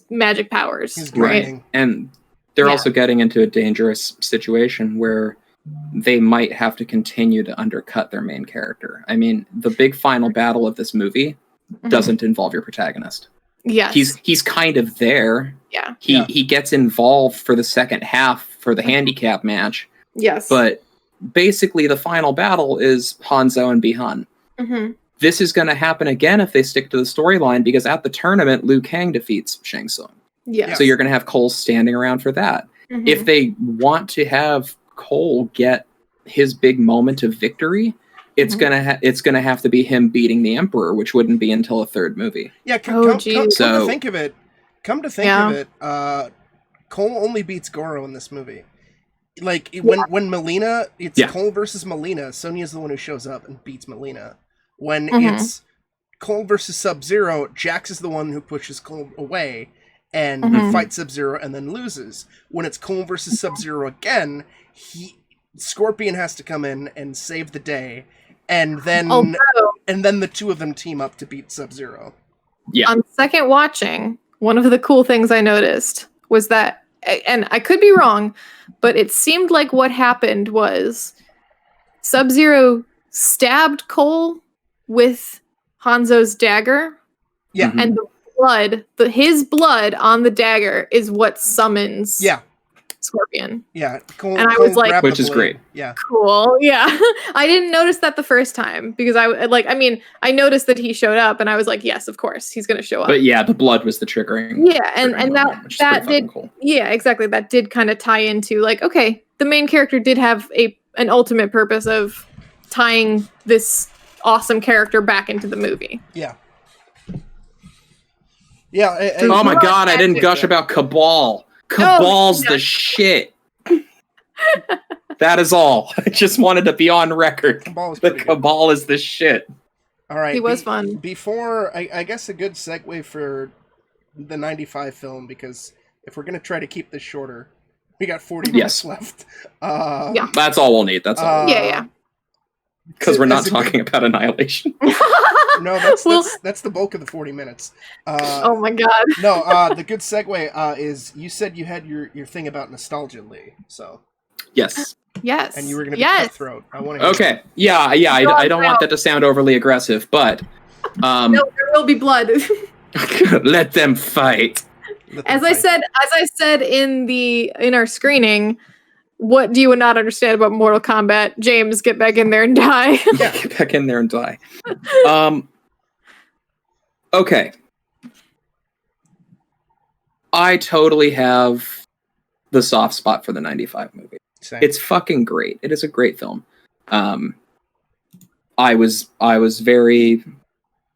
magic powers. He's right? grinding. And they're also getting into a dangerous situation where they might have to continue to undercut their main character. I mean, the big final battle of this movie doesn't involve your protagonist. Yes. He's kind of there. Yeah. He gets involved for the second half for the handicap match. Yes. But basically the final battle is Hanzo and Bi-Han. This is going to happen again if they stick to the storyline because at the tournament, Liu Kang defeats Shang Tsung. Yeah. So you're going to have Cole standing around for that. If they want to have Cole get his big moment of victory, it's gonna have to be him beating the Emperor, which wouldn't be until a third movie. Yeah, come to think of it, Cole only beats Goro in this movie. Like when Melina, it's Cole versus Melina. Sonia's the one who shows up and beats Melina. When it's Cole versus Sub-Zero, Jax is the one who pushes Cole away and fights Sub-Zero and then loses. When it's Cole versus Sub-Zero again, Scorpion has to come in and save the day, and then the two of them team up to beat Sub-Zero. Yeah. On second watching, one of the cool things I noticed was that, and I could be wrong, but it seemed like what happened was Sub-Zero stabbed Cole with Hanzo's dagger. Yeah. And the blood, his blood on the dagger is what summons Scorpion. Yeah. And I was like, which is great. Yeah. Cool. Yeah. I didn't notice that the first time because I noticed that he showed up and I was like, yes, of course he's going to show up. But yeah, the blood was the triggering. Yeah. And that did, cool. Yeah, exactly. That did kind of tie into like, okay, the main character did have an ultimate purpose of tying this awesome character back into the movie. Yeah. Yeah. Oh my God. I didn't gush about Cabal. Cabal's the shit. That is all. I just wanted to be on record. Cabal is the shit. All right. He was fun. Before, I guess a good segue for the 95 film, because if we're going to try to keep this shorter, we got 40 minutes left. That's all we'll need. That's all. Yeah. Because we're not talking about Annihilation. No, that's the bulk of the 40 minutes. Oh my God. No, the good segue is you said you had your thing about nostalgia, Lee. So. Yes. Yes. And you were going to be cutthroat. I want to. Okay. Yeah. I don't want that to sound overly aggressive, but. No, there will be blood. Let them fight. As I said in our screening. What do you not understand about Mortal Kombat? James, get back in there and die. Yeah, get back in there and die. Okay. I totally have the soft spot for the 95 movie. Same. It's fucking great. It is a great film. I was very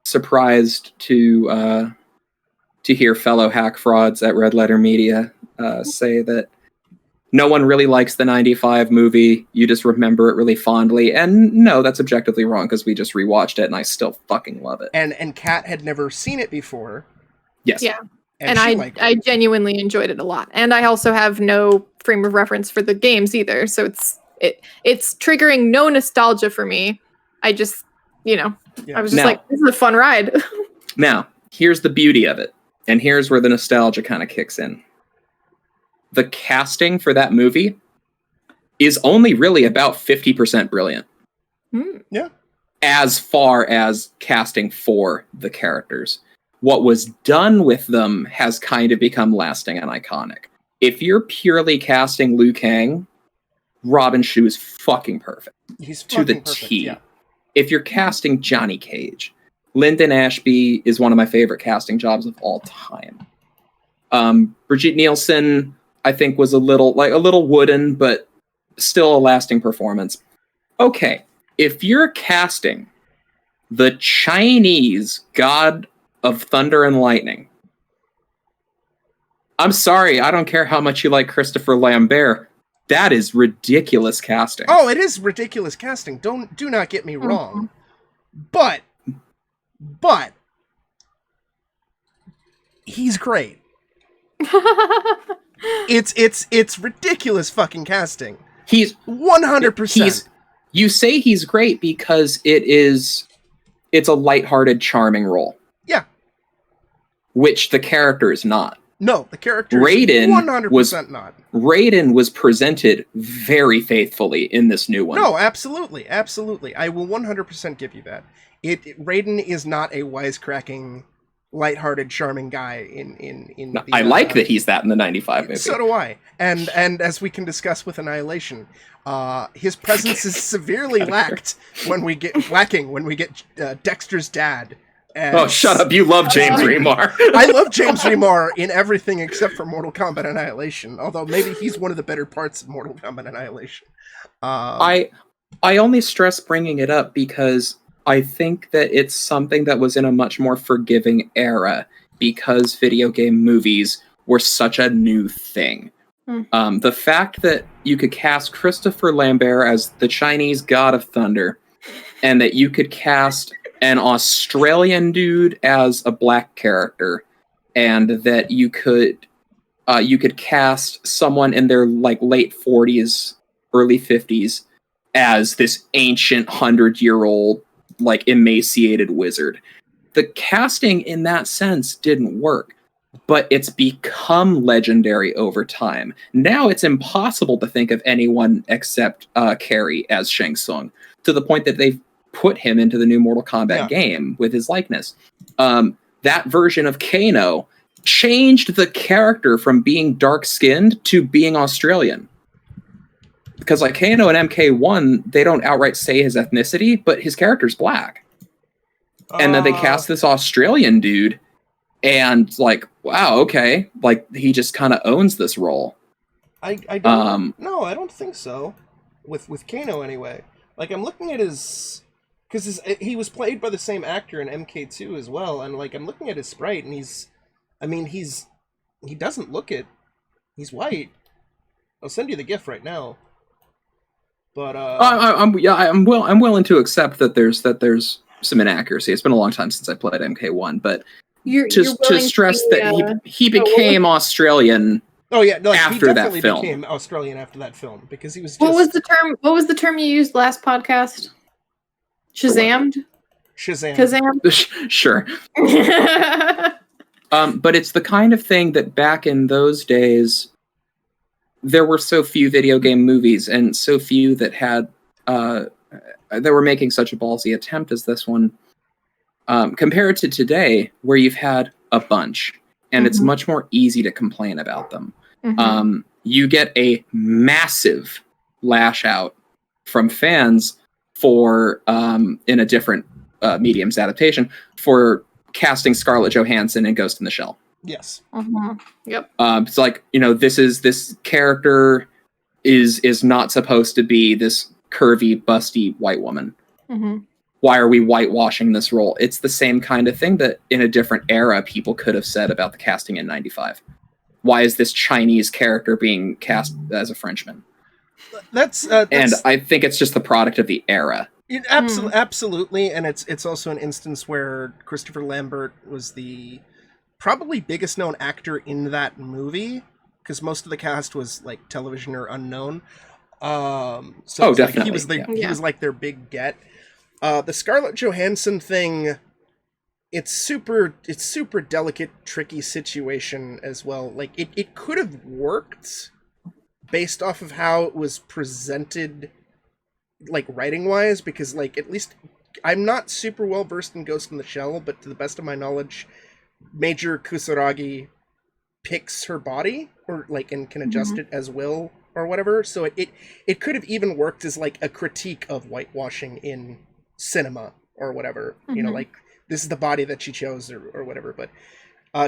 surprised to hear fellow hack frauds at Red Letter Media say that no one really likes the 95 movie. You just remember it really fondly. And no, that's objectively wrong because we just rewatched it and I still fucking love it. And Kat had never seen it before. Yes. Yeah. And I genuinely enjoyed it a lot. And I also have no frame of reference for the games either. So it's triggering no nostalgia for me. I just, I was just like, this is a fun ride. Now, here's the beauty of it. And here's where the nostalgia kind of kicks in. The casting for that movie is only really about 50% brilliant. Yeah. As far as casting for the characters. What was done with them has kind of become lasting and iconic. If you're purely casting Liu Kang, Robin Shu is fucking perfect. He's to the perfect, T. yeah. If you're casting Johnny Cage, Lyndon Ashby is one of my favorite casting jobs of all time. Brigitte Nielsen, I think, was a little wooden, but still a lasting performance. Okay, if you're casting the Chinese god of thunder and lightning, I'm sorry, I don't care how much you like Christopher Lambert. That is ridiculous casting. Oh, it is ridiculous casting. Do not get me wrong. But he's great. It's ridiculous fucking casting. He's 100%. You say he's great because it's a lighthearted, charming role. Yeah. Which the character is not. No, the character Raiden is 100% not. Raiden was presented very faithfully in this new one. No, absolutely. I will 100% give you that. Raiden is not a wisecracking, lighthearted, charming guy in no, I like that he's that in the 95 movie. So do I. And as we can discuss with Annihilation, his presence is severely lacked when we get Dexter's dad. Oh, shut up. You love James Remar. I love James Remar in everything except for Mortal Kombat Annihilation, although maybe he's one of the better parts of Mortal Kombat Annihilation. I only stress bringing it up because I think that it's something that was in a much more forgiving era because video game movies were such a new thing. The fact that you could cast Christopher Lambert as the Chinese god of thunder and that you could cast an Australian dude as a black character, and that you could cast someone in their like late 40s, early 50s as this ancient 100-year-old like emaciated wizard. The casting in that sense didn't work, but it's become legendary over time. Now it's impossible to think of anyone except Carrie as Shang Tsung, to the point that they've put him into the new Mortal Kombat game with his likeness. That version of Kano changed the character from being dark-skinned to being Australian. Because like Kano in MK1, they don't outright say his ethnicity, but his character's black. And then they cast this Australian dude, and like, wow, okay, like he just kind of owns this role. I don't. No, I don't think so. With Kano anyway. Like I'm looking at his. Because he was played by the same actor in MK2 as well, and like I'm looking at his sprite, and he doesn't look it. He's white. I'll send you the GIF right now. But I'm willing to accept that there's some inaccuracy. It's been a long time since I played MK1, but to stress that he became Australian. Oh yeah, no, after he definitely that film. became Australian after that film because he was. Just... What was the term you used last podcast? Shazammed? Shazam. Sure. But it's the kind of thing that back in those days, there were so few video game movies and so few that had that were making such a ballsy attempt as this one. Compared to today, where you've had a bunch, and it's much more easy to complain about them. You get a massive lash out from fans for in a different medium's adaptation for casting Scarlett Johansson in Ghost in the Shell. Yes. Yep. It's like, this character is not supposed to be this curvy, busty white woman. Why are we whitewashing this role? It's the same kind of thing that in a different era people could have said about the casting in 95. why is this Chinese character being cast as a Frenchman? That's and I think it's just the product of the era. Absolutely, and it's also an instance where Christopher Lambert was the probably biggest known actor in that movie, because most of the cast was like television or unknown. So definitely. He was like their big get. The Scarlett Johansson thing, it's super delicate, tricky situation as well. Like it could have worked based off of how it was presented, like writing wise, because like at least I'm not super well versed in Ghost in the Shell, but to the best of my knowledge, Major Kusaragi picks her body or like and can adjust it as will or whatever. So it could have even worked as like a critique of whitewashing in cinema or whatever. You know, like this is the body that she chose or whatever. But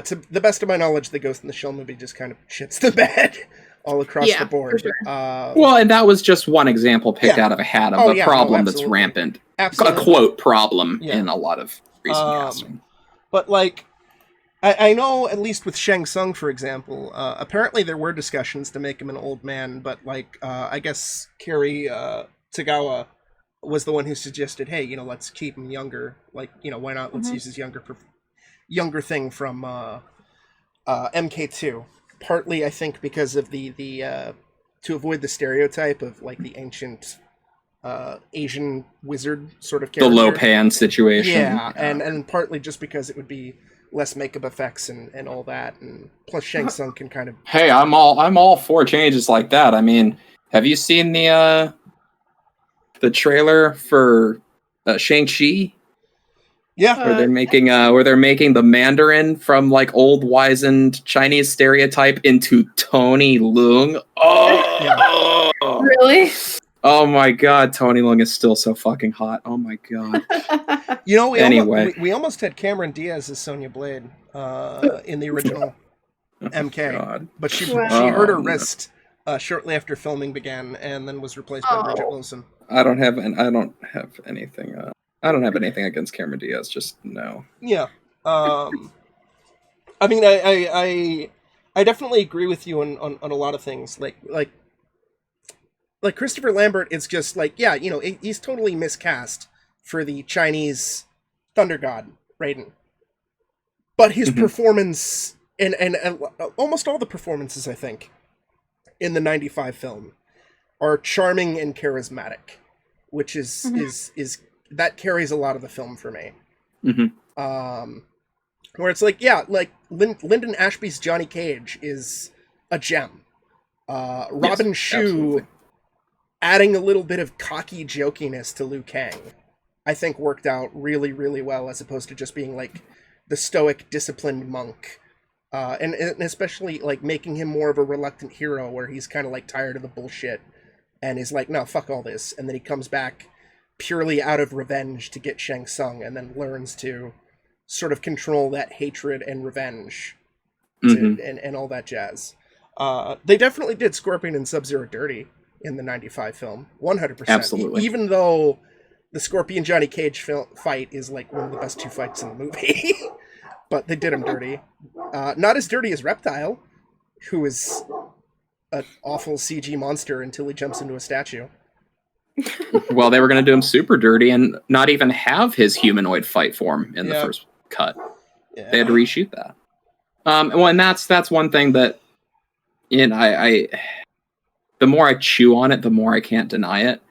to the best of my knowledge, the Ghost in the Shell movie just kind of shits the bed all across the board. Sure. Well, and that was just one example picked out of a hat of a problem that's rampant. Absolutely. A quote problem in a lot of recent casting. But like, I know at least with Shang Tsung, for example, apparently there were discussions to make him an old man, but like, I guess Kerry Tagawa was the one who suggested, hey, you know, let's keep him younger. Like, you know, why not? Let's use his younger thing from MK2. Partly, I think, because of the to avoid the stereotype of like the ancient Asian wizard sort of character. The Lopan situation. Yeah, and partly just because it would be less makeup effects and all that, and plus Shang Tsung can kind of. Hey, I'm all for changes like that. I mean, have you seen the trailer for Shang-Chi? Yeah, where they're making the Mandarin from like old wizened Chinese stereotype into Tony Leung. Oh, really? Oh my God, Tony Leung is still so fucking hot. Oh my God. You know, we Anyway. almost had Cameron Diaz as Sonya Blade in the original MK, God. but she hurt her wrist shortly after filming began, and then was replaced by Bridget Wilson. I don't have anything. I don't have anything against Cameron Diaz. Just no. Yeah. I mean, I definitely agree with you on a lot of things. Like Christopher Lambert is just like, yeah, you know, he's totally miscast for the Chinese Thunder God Raiden. But his performance and almost all the performances, I think, in the 95 film are charming and charismatic, which is that carries a lot of the film for me. Where it's like, yeah, like Lyndon Ashby's Johnny Cage is a gem. Robin Shue adding a little bit of cocky jokiness to Liu Kang, I think worked out really, really well, as opposed to just being like the stoic, disciplined monk. And especially like making him more of a reluctant hero, where he's kind of like tired of the bullshit and is like, no, fuck all this. And then he comes back purely out of revenge to get Shang Tsung, and then learns to sort of control that hatred and revenge and all that jazz. They definitely did Scorpion and Sub-Zero dirty in the 95 film. 100%. Absolutely. Even though the Scorpion Johnny Cage fight is like one of the best two fights in the movie. But they did him dirty. Not as dirty as Reptile, who is an awful CG monster until he jumps into a statue. Well, they were going to do him super dirty and not even have his humanoid fight form in the first cut. Yeah. They had to reshoot that. Well, and that's one thing that, you know, I the more I chew on it, the more I can't deny it.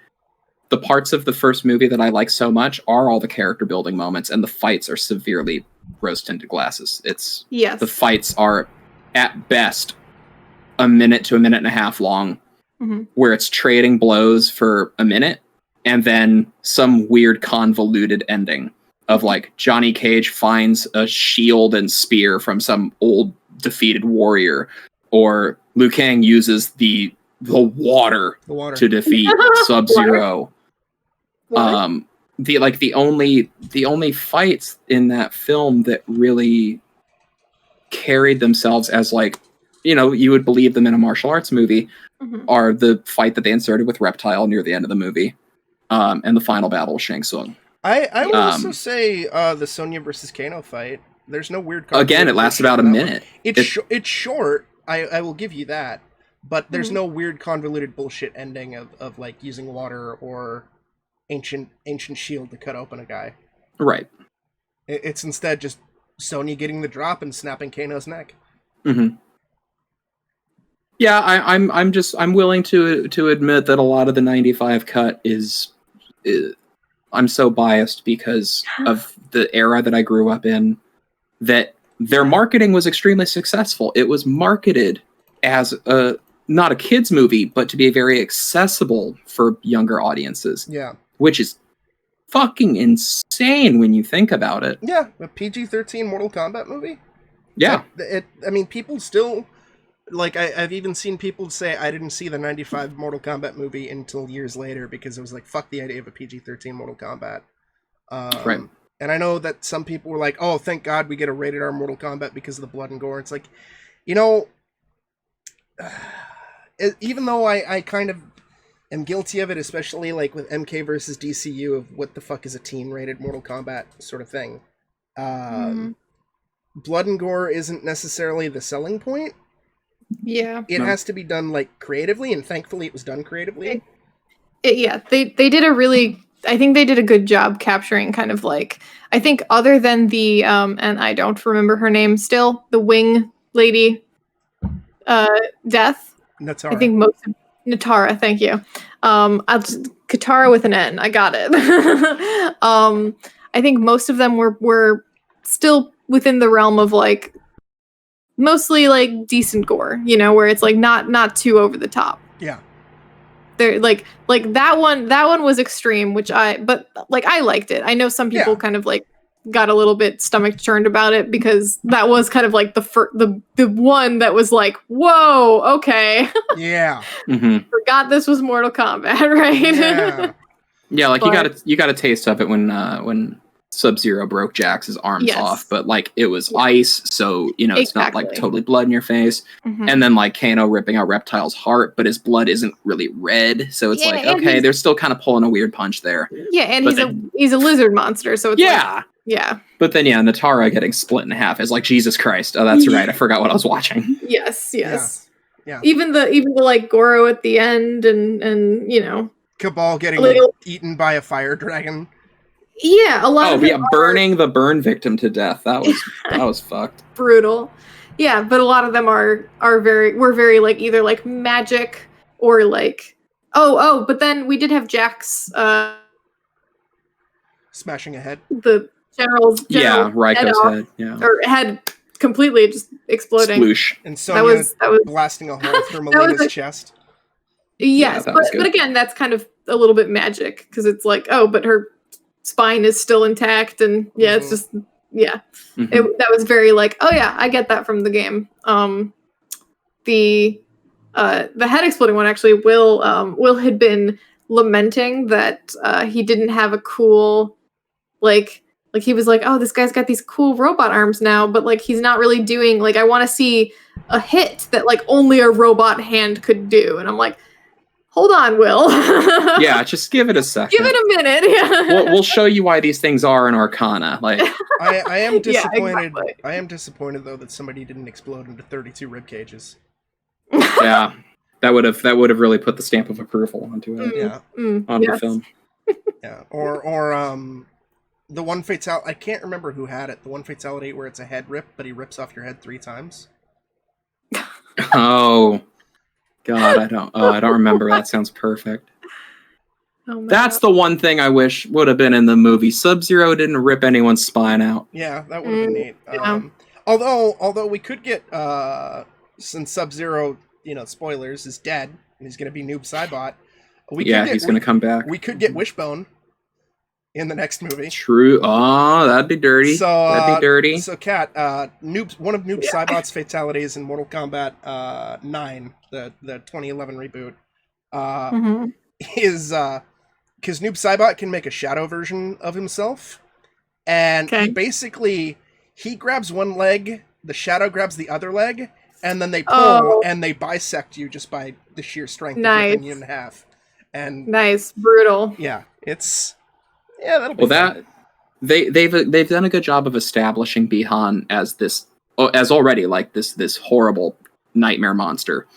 The parts of the first movie that I like so much are all the character building moments, and the fights are severely rose-tinted glasses. The fights are at best a minute to a minute and a half long, where it's trading blows for a minute, and then some weird convoluted ending of like Johnny Cage finds a shield and spear from some old defeated warrior, or Liu Kang uses the water to defeat Sub-Zero. The only fights in that film that really carried themselves as like, you know, you would believe them in a martial arts movie are the fight that they inserted with Reptile near the end of the movie, and the final battle with Shang Tsung. I would also say the Sonya versus Kano fight. There's no weird. Again, it lasts about a minute. It's short, I will give you that, but there's no weird convoluted bullshit ending of like using water or ancient shield to cut open a guy. Right. It's instead just Sonya getting the drop and snapping Kano's neck. Mm-hmm. Yeah, I'm willing to admit that a lot of the 95 cut is I'm so biased because of the era that I grew up in, that their marketing was extremely successful. It was marketed as not a kids movie, but to be very accessible for younger audiences. Yeah. Which is fucking insane when you think about it. Yeah, a PG-13 Mortal Kombat movie? Yeah. I mean, people still... Like, I've even seen people say, I didn't see the 95 Mortal Kombat movie until years later because it was like, fuck the idea of a PG-13 Mortal Kombat. Right. And I know that some people were like, oh, thank God we get a rated R Mortal Kombat because of the blood and gore. It's like, you know, even though I kind of am guilty of it, especially like with MK versus DCU of what the fuck is a teen rated Mortal Kombat sort of thing. Blood and gore isn't necessarily the selling point. Yeah. It has to be done like creatively, and thankfully it was done creatively. They did a really, I think they did a good job capturing kind of like, I think other than the and I don't remember her name still, the wing lady death. Natara. I think most of Natara, thank you. Katara with an N, I got it. I think most of them were still within the realm of like mostly like decent gore, you know, where it's like not too over the top. Yeah. They're like that one was extreme, but I liked it. I know some people kind of like got a little bit stomach churned about it because that was kind of like the one that was like, whoa, okay. Yeah. Forgot this was Mortal Kombat, right? Yeah. Yeah, like you got a taste of it when Sub-Zero broke Jax's arms off, but like it was ice, so you know it's not like totally blood in your face. And then like Kano ripping out Reptile's heart, but his blood isn't really red, so it's like okay, they're still kind of pulling a weird punch there. Yeah, and he's a lizard monster, so it's yeah. But then Natara getting split in half is like Jesus Christ. Oh, that's right. I forgot what I was watching. Yes. Yeah. Even the like Goro at the end, and you know, Cabal getting eaten by a fire dragon. Yeah, a lot of burning the burn victim to death. That was fucked. Brutal. Yeah, but a lot of them were very like either like magic or like but then we did have Jax smashing a head. The general's Raiko's head. Yeah. Or head completely just exploding. Sploosh. And Sonya that was blasting a hole through Melina's chest. Yes, but again, that's kind of a little bit magic because it's like, but her spine is still intact, and it's just that was very like, I get that from the game. The head exploding one, actually, Will had been lamenting that he didn't have a cool like he was like, this guy's got these cool robot arms now, but like he's not really doing like, I want to see a hit that like only a robot hand could do, and I'm like, hold on, Will. Yeah, just give it a second. Give it a minute. Yeah. We'll show you why these things are in Arcana. Like, I am disappointed. Yeah, exactly. I am disappointed though that somebody didn't explode into 32 rib cages. Yeah, that would have really put the stamp of approval onto it. The film. Yeah, or the one fatality. I can't remember who had it. The one fatality where it's a head rip, but he rips off your head 3 times. Oh. God, I don't remember. That sounds perfect. That's the one thing I wish would have been in the movie. Sub-Zero didn't rip anyone's spine out. Yeah, that would have been neat. Although we could get since Sub-Zero, spoilers, is dead and he's going to be Noob Saibot. He's going to come back. We could get Wishbone in the next movie. True. Oh, that'd be dirty. That'd be dirty. So, Kat, one of Noob Saibot's fatalities in Mortal Kombat 9, the 2011 reboot, is because Noob Saibot can make a shadow version of himself, and he grabs one leg, the shadow grabs the other leg, and then they pull and they bisect you just by the sheer strength of ripping you in half. And brutal. Yeah, that'll be fun. They've done a good job of establishing Bihan as already like this horrible nightmare monster.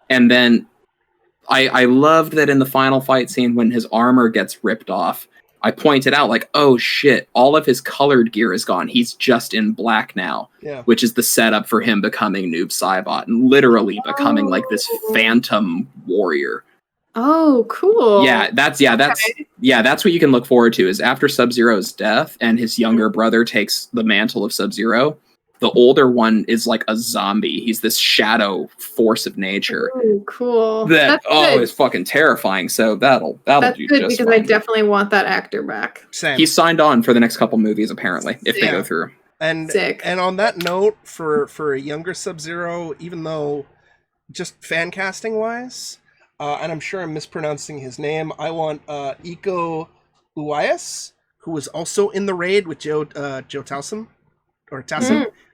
And then I loved that in the final fight scene when his armor gets ripped off, I pointed out, like, oh shit, all of his colored gear is gone. He's just in black now, which is the setup for him becoming Noob Saibot and literally becoming like this phantom warrior. Oh, cool. That's what you can look forward to, is after Sub-Zero's death and his younger brother takes the mantle of Sub-Zero, the older one is like a zombie. He's this shadow force of nature. Ooh, cool. It's fucking terrifying. So that'll That's do good, just because fine. I definitely want that actor back. Same. He's signed on for the next couple movies, apparently, if they go through. And Sick. And on that note, for a younger Sub-Zero, even though just fan casting wise, and I'm sure I'm mispronouncing his name, I want Iko Uwais, who was also in the raid with Joe Tassim,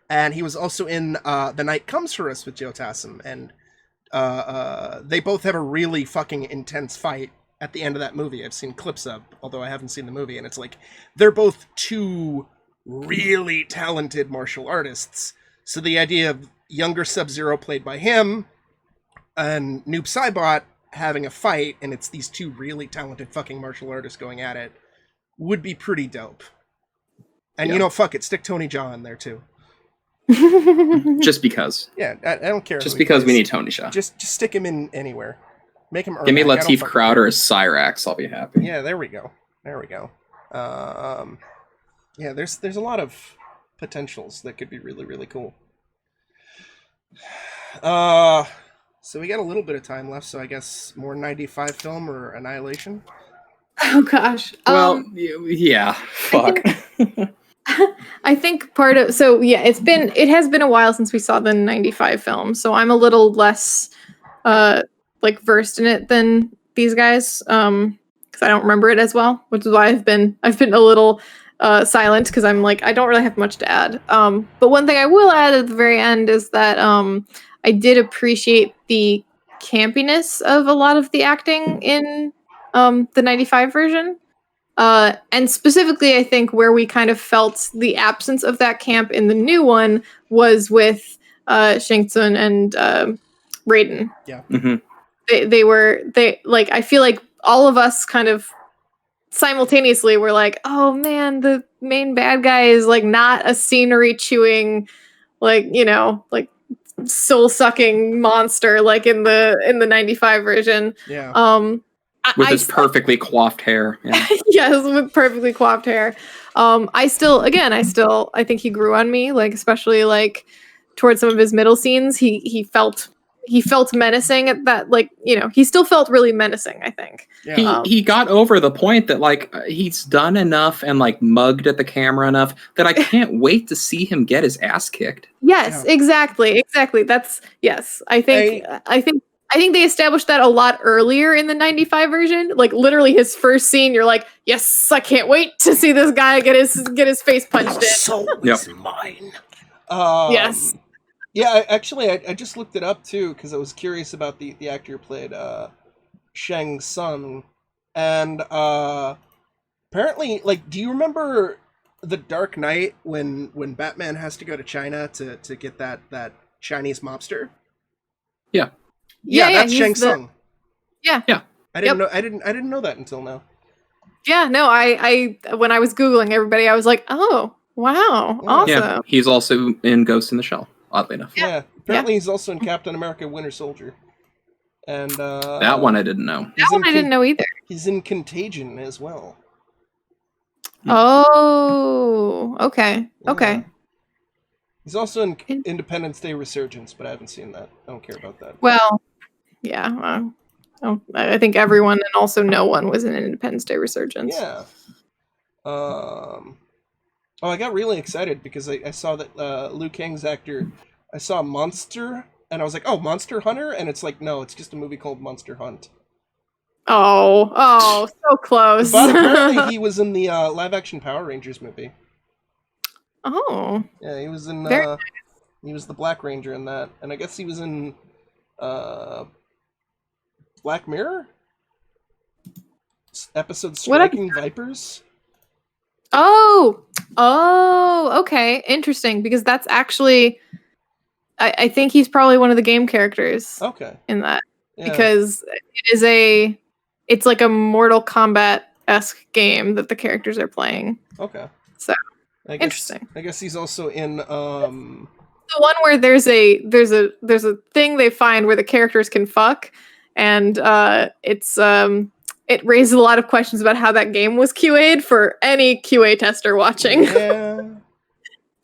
and he was also in The Night Comes for Us with Joe Tassim, and they both have a really fucking intense fight at the end of that movie. I've seen clips of, although I haven't seen the movie, and it's like they're both two really talented martial artists. So the idea of younger Sub-Zero played by him and Noob Saibot having a fight, and it's these two really talented fucking martial artists going at it, would be pretty dope. And you know, fuck it, stick Tony Jaa in there too. Just because. Yeah, I don't care. Just because we need Tony Jaa. Just stick him in anywhere. Make him. Give me Lateef Crowder as Cyrax. I'll be happy. Yeah, there we go. Yeah, there's a lot of potentials that could be really, really cool. So we got a little bit of time left. So I guess more 95 film or Annihilation. Oh gosh. Well, yeah. Fuck. I think part of it has been a while since we saw the 95 film, so I'm a little less versed in it than these guys, because I don't remember it as well, which is why I've been a little silent, because I'm like, I don't really have much to add. But one thing I will add at the very end is that I did appreciate the campiness of a lot of the acting in the 95 version. And specifically, I think where we kind of felt the absence of that camp in the new one was with Shang Tsung and Raiden. Yeah. Mm-hmm. I feel like all of us kind of simultaneously were like, oh man, the main bad guy is like not a scenery chewing, soul sucking monster like in the 95 version. Yeah. With his perfectly coiffed hair. Yeah. Yes, with perfectly coiffed hair. I think he grew on me, like, especially like towards some of his middle scenes. He felt menacing at that, like, he still felt really menacing, I think. Yeah. He got over the point that, like, he's done enough and like mugged at the camera enough that I can't wait to see him get his ass kicked. Yes, yeah. Exactly. That's yes. I think they established that a lot earlier in the 95 version. Like, literally his first scene, you're like, yes, I can't wait to see this guy get his face punched in. So is mine. Yes. Yeah, actually, I just looked it up too, because I was curious about the actor who played Shang Tsung. And apparently, like, do you remember The Dark Knight when Batman has to go to China to get that Chinese mobster? Yeah. Yeah, that's Shang Tsung. Yeah. I didn't know that until now. Yeah, no, I when I was Googling everybody, I was like, oh, wow, awesome. Yeah, he's also in Ghost in the Shell, oddly enough. Yeah. Apparently he's also in Captain America Winter Soldier. And that one I didn't know. That one I didn't know either. He's in Contagion as well. Oh, okay. Yeah. Okay. He's also in Independence Day Resurgence, but I haven't seen that. I don't care about that. Well, yeah. I think everyone and also no one was in Independence Day Resurgence. Yeah. I got really excited because I saw that Liu Kang's actor, I saw Monster, and I was like, oh, Monster Hunter? And it's like, no, it's just a movie called Monster Hunt. Oh, so close. But apparently he was in the live-action Power Rangers movie. Oh. Yeah, he was in. He was the Black Ranger in that, and I guess he was in Black Mirror episode Striking Vipers. Oh, okay, interesting. Because that's actually I think he's probably one of the game characters. Okay. In that, Yeah. because it's like a Mortal Kombat-esque game that the characters are playing. Okay. So interesting. I guess he's also in the one where there's a thing they find where the characters can fuck, and it raises a lot of questions about how that game was QA'd for any QA tester watching. Yeah.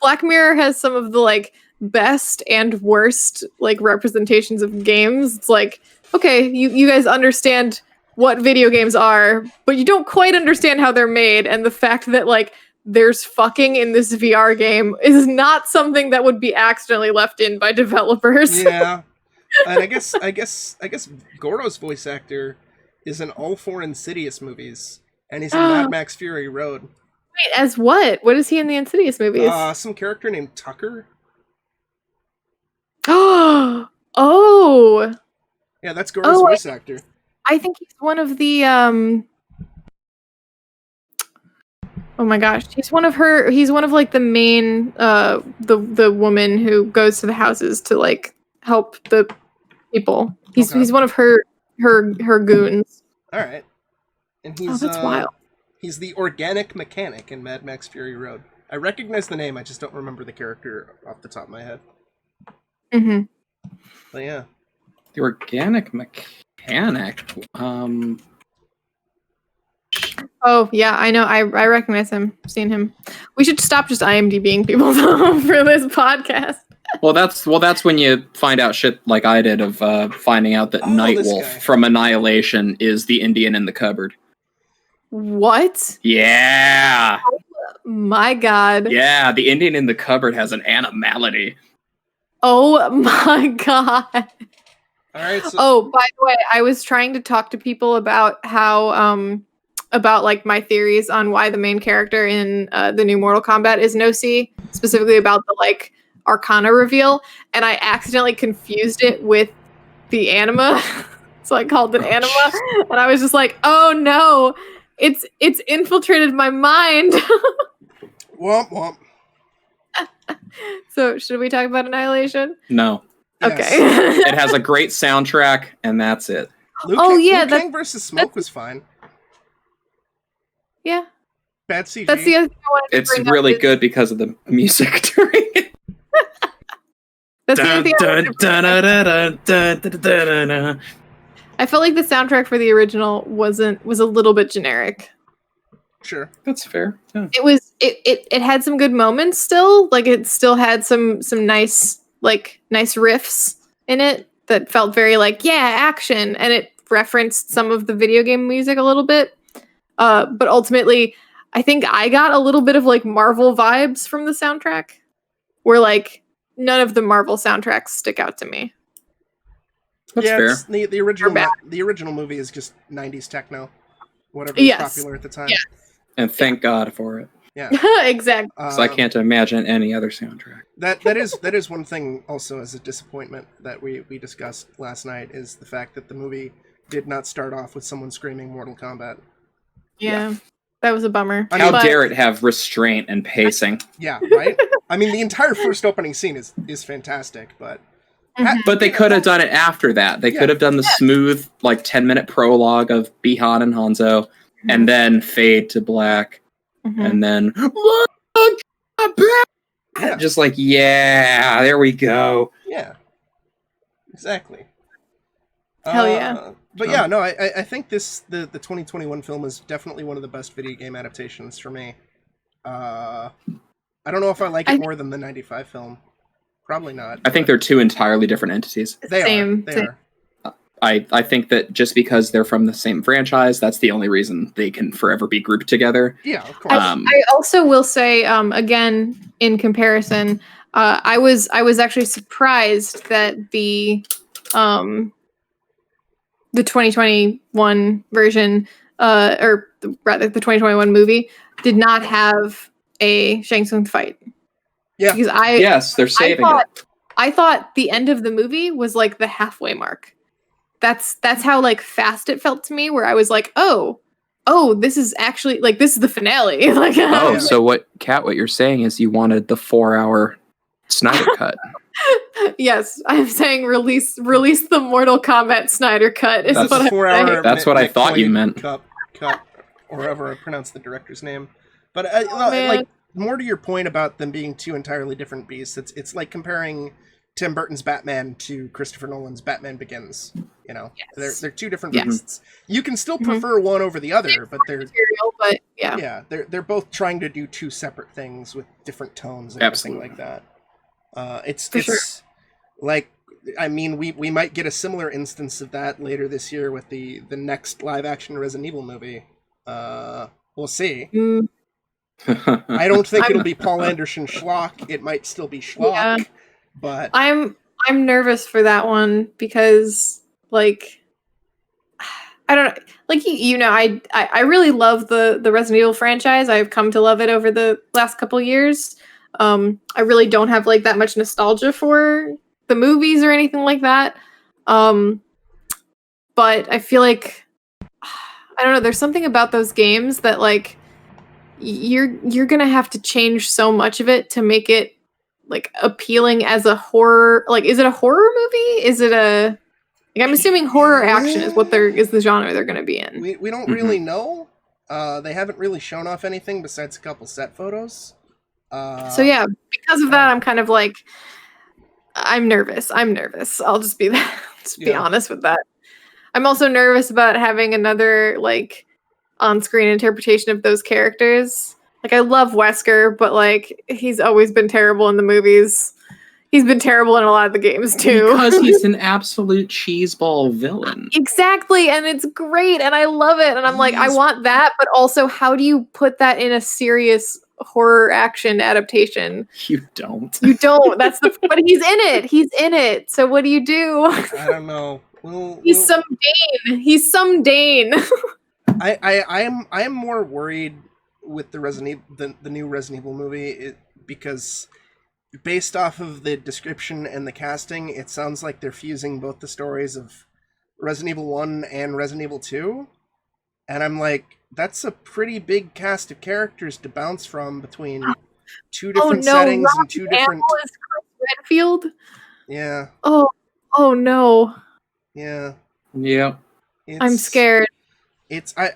Black Mirror has some of the like best and worst like representations of games. It's like, okay, you guys understand what video games are, but you don't quite understand how they're made, and the fact that like there's fucking in this VR game is not something that would be accidentally left in by developers. Yeah. And I guess Goro's voice actor is in all 4 Insidious movies, and he's in Mad Max Fury Road. Wait, as what? What is he in the Insidious movies? Some character named Tucker. Oh. Yeah, that's Goro's voice actor. I think he's one of the oh my gosh, he's one of like the main the woman who goes to the houses to like help the people. He's one of her goons. All right. And he's that's wild. He's the organic mechanic in Mad Max Fury Road. I recognize the name, I just don't remember the character off the top of my head. Mm-hmm. But yeah. The organic mechanic. Oh yeah, I know. I recognize him. I've seen him. We should stop just IMDbing people for this podcast. Well, that's when you find out shit like I did of finding out that Nightwolf from Annihilation is the Indian in the cupboard. What? Yeah. Oh, my God. Yeah, the Indian in the cupboard has an animality. Oh my God. All right. So- oh, by the way, I was trying to talk to people about how about like my theories on why the main character in the new Mortal Kombat is no C, specifically about the like Arcana reveal, and I accidentally confused it with the anima. So I called it anima, and I was just like, "Oh no, it's infiltrated my mind." Womp womp. So should we talk about Annihilation? No. Yes. Okay. It has a great soundtrack, and that's it. Liu Kang versus Smoke was fine. Yeah. Bad CG. That's the other thing I wanted to It's bring up really is- good because of the music during it. That's the other thing I felt like the soundtrack for the original was a little bit generic. Sure. That's fair. Yeah. It had some good moments still. Like it still had some nice riffs in it that felt very like, yeah, action, and it referenced some of the video game music a little bit. But ultimately, I think I got a little bit of like Marvel vibes from the soundtrack, where like none of the Marvel soundtracks stick out to me. That's fair. It's the original movie is just 90s techno, whatever was popular at the time. Yes. And thank God for it. Yeah. Exactly. Because I can't imagine any other soundtrack. That is one thing also as a disappointment that we discussed last night is the fact that the movie did not start off with someone screaming Mortal Kombat. Yeah. That was a bummer. How dare it have restraint and pacing? Yeah, right? I mean, the entire first opening scene is fantastic, but... But they could have done it after that. They could have done the smooth, like, 10-minute prologue of Bihan and Hanzo, and then fade to black, and then... Just like, yeah, there we go. Yeah. Exactly. Hell yeah. But yeah, no, I think the 2021 film is definitely one of the best video game adaptations for me. I don't know if I like it more than the 95 film. Probably not. I think they're two entirely different entities. They are. I think that just because they're from the same franchise, that's the only reason they can forever be grouped together. Yeah, of course. I also will say, again, in comparison, I was actually surprised that the 2021 version, or rather the 2021 movie, did not have a Shang Tsung fight. Yeah. Because they're saving it. I thought the end of the movie was like the halfway mark. That's how like fast it felt to me, where I was like, oh, this is actually like this is the finale. So what you're saying is you wanted the 4-hour Snyder cut. Yes, I'm saying release the Mortal Kombat Snyder cut. Is That's what I'm 4-hour saying. That's what I thought you meant. Cut, or however I pronounce the director's name. But man. like, more to your point about them being two entirely different beasts, it's like comparing Tim Burton's Batman to Christopher Nolan's Batman Begins. You know, they're two different beasts. You can still prefer one over the other, but they're material, but yeah, they're both trying to do two separate things with different tones and everything like that. It's sure. like, I mean, we might get a similar instance of that later this year with the next live action Resident Evil movie. We'll see. I don't think it'll be Paul Anderson schlock. It might still be schlock, but I'm nervous for that one because, like, I don't know, like, you know, I really love the Resident Evil franchise. I've come to love it over the last couple years. I really don't have like that much nostalgia for the movies or anything like that. But I feel like, I don't know, there's something about those games that, like, you're gonna have to change so much of it to make it like appealing as a horror. Like, is it a horror movie? Is it a, like, I'm assuming horror action is the genre they're gonna be in. We don't really know. They haven't really shown off anything besides a couple set photos. So yeah, because of that, I'm kind of like, I'm nervous. I'll just be be honest with that. I'm also nervous about having another, like, on-screen interpretation of those characters. Like, I love Wesker, but, like, he's always been terrible in the movies. He's been terrible in a lot of the games too. Because he's an absolute cheeseball villain. Exactly, and it's great, and I love it. And I'm like, I want that, but also, how do you put that in a serious horror action adaptation? You don't. You don't. That's the. But he's in it. He's in it. So what do you do? I don't know. He's some Dane. He's some Dane. I am more worried with the new Resident Evil movie because based off of the description and the casting, it sounds like they're fusing both the stories of Resident Evil 1 and Resident Evil 2. And I'm like, that's a pretty big cast of characters to bounce from between two different settings and two different. Is Chris Redfield? Yeah. Oh no. Yeah. Yeah. I'm scared. I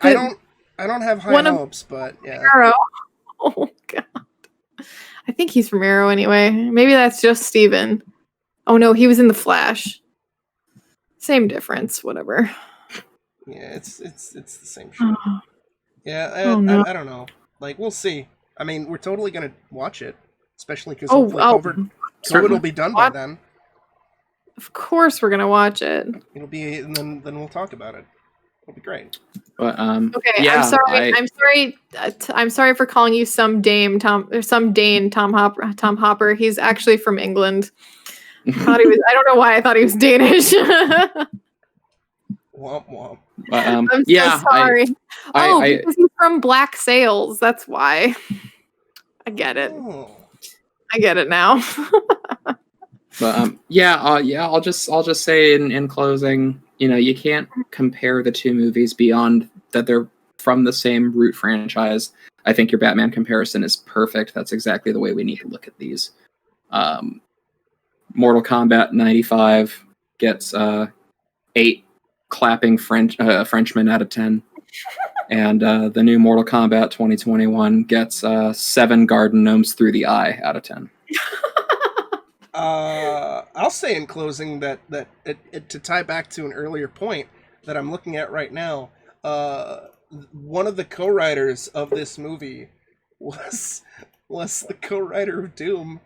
don't have high hopes, but yeah. Arrow. Oh god. I think he's from Arrow anyway. Maybe that's just Steven. Oh no, he was in The Flash. Same difference, whatever. Yeah, it's the same shit. Yeah, I don't know. Like, we'll see. I mean, we're totally gonna watch it, especially because hopefully COVID will be done by then. Of course, we're gonna watch it. It'll be, and then we'll talk about it. It'll be great. But okay, yeah, I'm sorry for calling you some Dane Tom Hopper. He's actually from England. I don't know why I thought he was Danish. Womp womp. I'm so sorry. Because he's from Black Sails. That's why. I get it. Oh. I get it now. But I'll just say in closing, you know, you can't compare the two movies beyond that they're from the same root franchise. I think your Batman comparison is perfect. That's exactly the way we need to look at these. Mortal Kombat 95 gets 8 clapping Frenchmen out of 10. And the new Mortal Kombat 2021 gets 7 garden gnomes through the eye out of 10. I'll say in closing that to tie back to an earlier point that I'm looking at right now, one of the co-writers of this movie was the co-writer of Doom.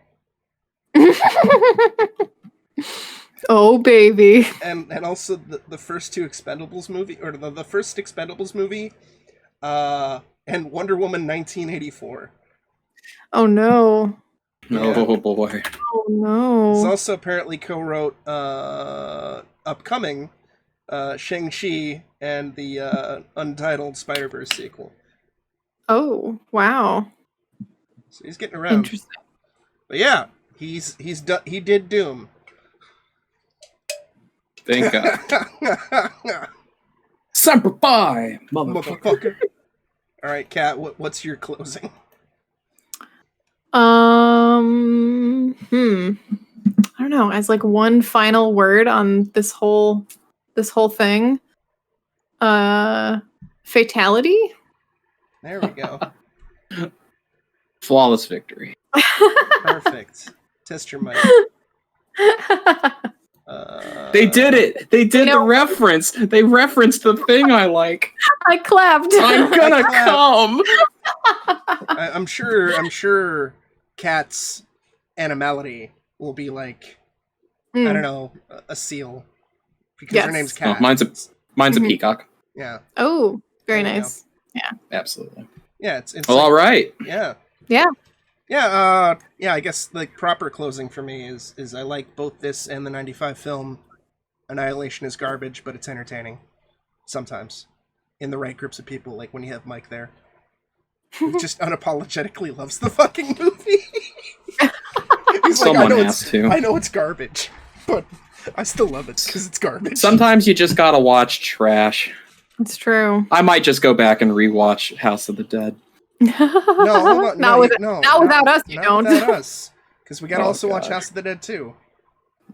Oh baby. And also the first two Expendables movie, or the first Expendables movie, and Wonder Woman 1984. Oh no. Oh boy. Oh no. He's also apparently co-wrote upcoming Shang-Chi and the Untitled Spider-Verse sequel. Oh, wow. So he's getting around. Interesting. But yeah, he did Doom. Thank God. Semper Fi, motherfucker. All right, Kat, what's your closing? I don't know, as like one final word on this whole thing. Fatality? There we go. Flawless victory. Perfect. Test your mic. They did it. They did the reference. They referenced the thing I like. I clapped. I'm gonna come. I'm sure Cat's animality will be like, I don't know, a seal. Because her name's Cat. Oh, mine's a peacock. Yeah. Oh, very nice. Yeah. Absolutely. Yeah, it's well, like, all right. Yeah. Yeah. Yeah, I guess like proper closing for me is I like both this and the 95 film. Annihilation is garbage, but it's entertaining. Sometimes. In the right groups of people, like when you have Mike there. Who just unapologetically loves the fucking movie. He's Someone like, has to. I know it's garbage, but I still love it because it's garbage. Sometimes you just gotta watch trash. It's true. I might just go back and rewatch House of the Dead. No, hold on. Not without us, you don't. Not without us. Because we gotta Oh, also watch God. House of the Dead 2.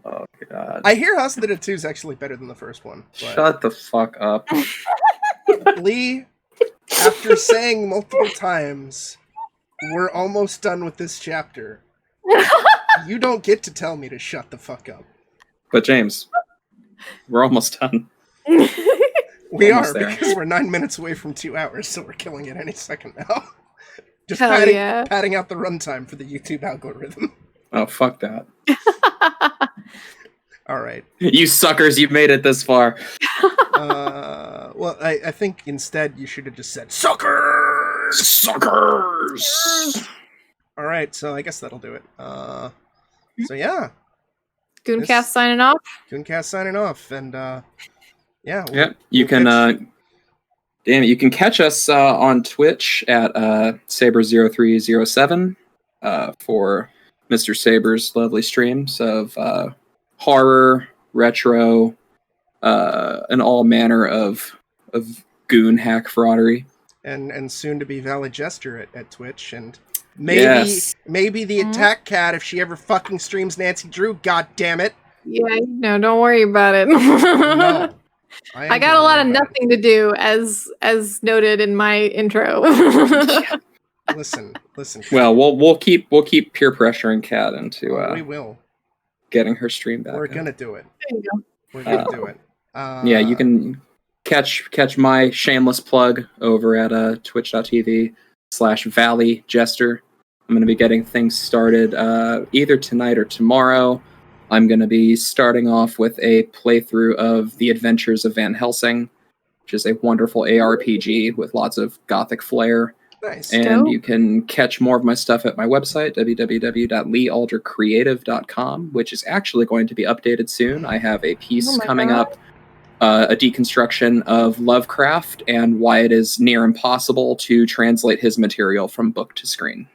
Oh, God. I hear House of the Dead 2 is actually better than the first one. But Shut the fuck up. Lee, after saying multiple times, we're almost done with this chapter, you don't get to tell me to shut the fuck up. But James, we're almost done. We Almost are, there. because we're 9 minutes away from 2 hours, so we're killing it any second now. Just Hell padding out the runtime for the YouTube algorithm. Oh, fuck that. All right. You suckers, you've made it this far. Well, I think instead you should have just said, suckers! Suckers! All right, so I guess that'll do it. So yeah. Gooncast signing off. Gooncast signing off, and yeah. Yep, you can damn it, you can catch us on Twitch at Saber0307 for Mr. Saber's lovely streams of horror, retro, and all manner of goon hack fraudery. And soon to be Valley Jester at Twitch, and maybe the Attack Cat if she ever fucking streams Nancy Drew. God damn it! Yeah, no, don't worry about it. No, I got a lot of nothing to do, as noted in my intro. Listen. Well, we'll keep peer pressuring Kat into we will getting her stream back. We're gonna do it. There you go. We're gonna do it. Yeah, you can catch my shameless plug over at twitch.tv/Valley Jester. I'm going to be getting things started either tonight or tomorrow. I'm going to be starting off with a playthrough of The Adventures of Van Helsing, which is a wonderful ARPG with lots of gothic flair. Nice. And you can catch more of my stuff at my website, www.leealdercreative.com, which is actually going to be updated soon. I have a piece coming up, a deconstruction of Lovecraft and why it is near impossible to translate his material from book to screen.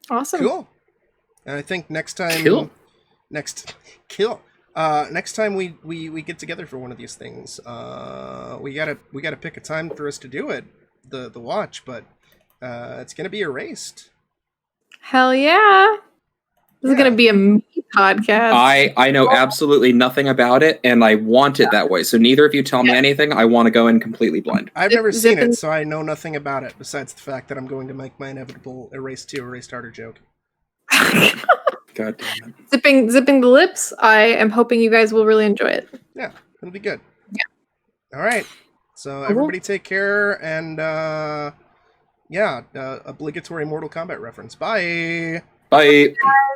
Awesome. Cool. And I think next time... Next time we get together for one of these things, we gotta pick a time for us to do it, the watch, but it's gonna be erased. Hell yeah! This is gonna be a me podcast. I know absolutely nothing about it, and I want it that way. So neither of you tell me anything. I want to go in completely blind. I've never seen it, so I know nothing about it besides the fact that I'm going to make my inevitable erased harder joke. God damn it. Zipping the lips. I am hoping you guys will really enjoy it. Yeah, it'll be good. Yeah. All right. So everybody take care, and obligatory Mortal Kombat reference. Bye. Bye. Bye.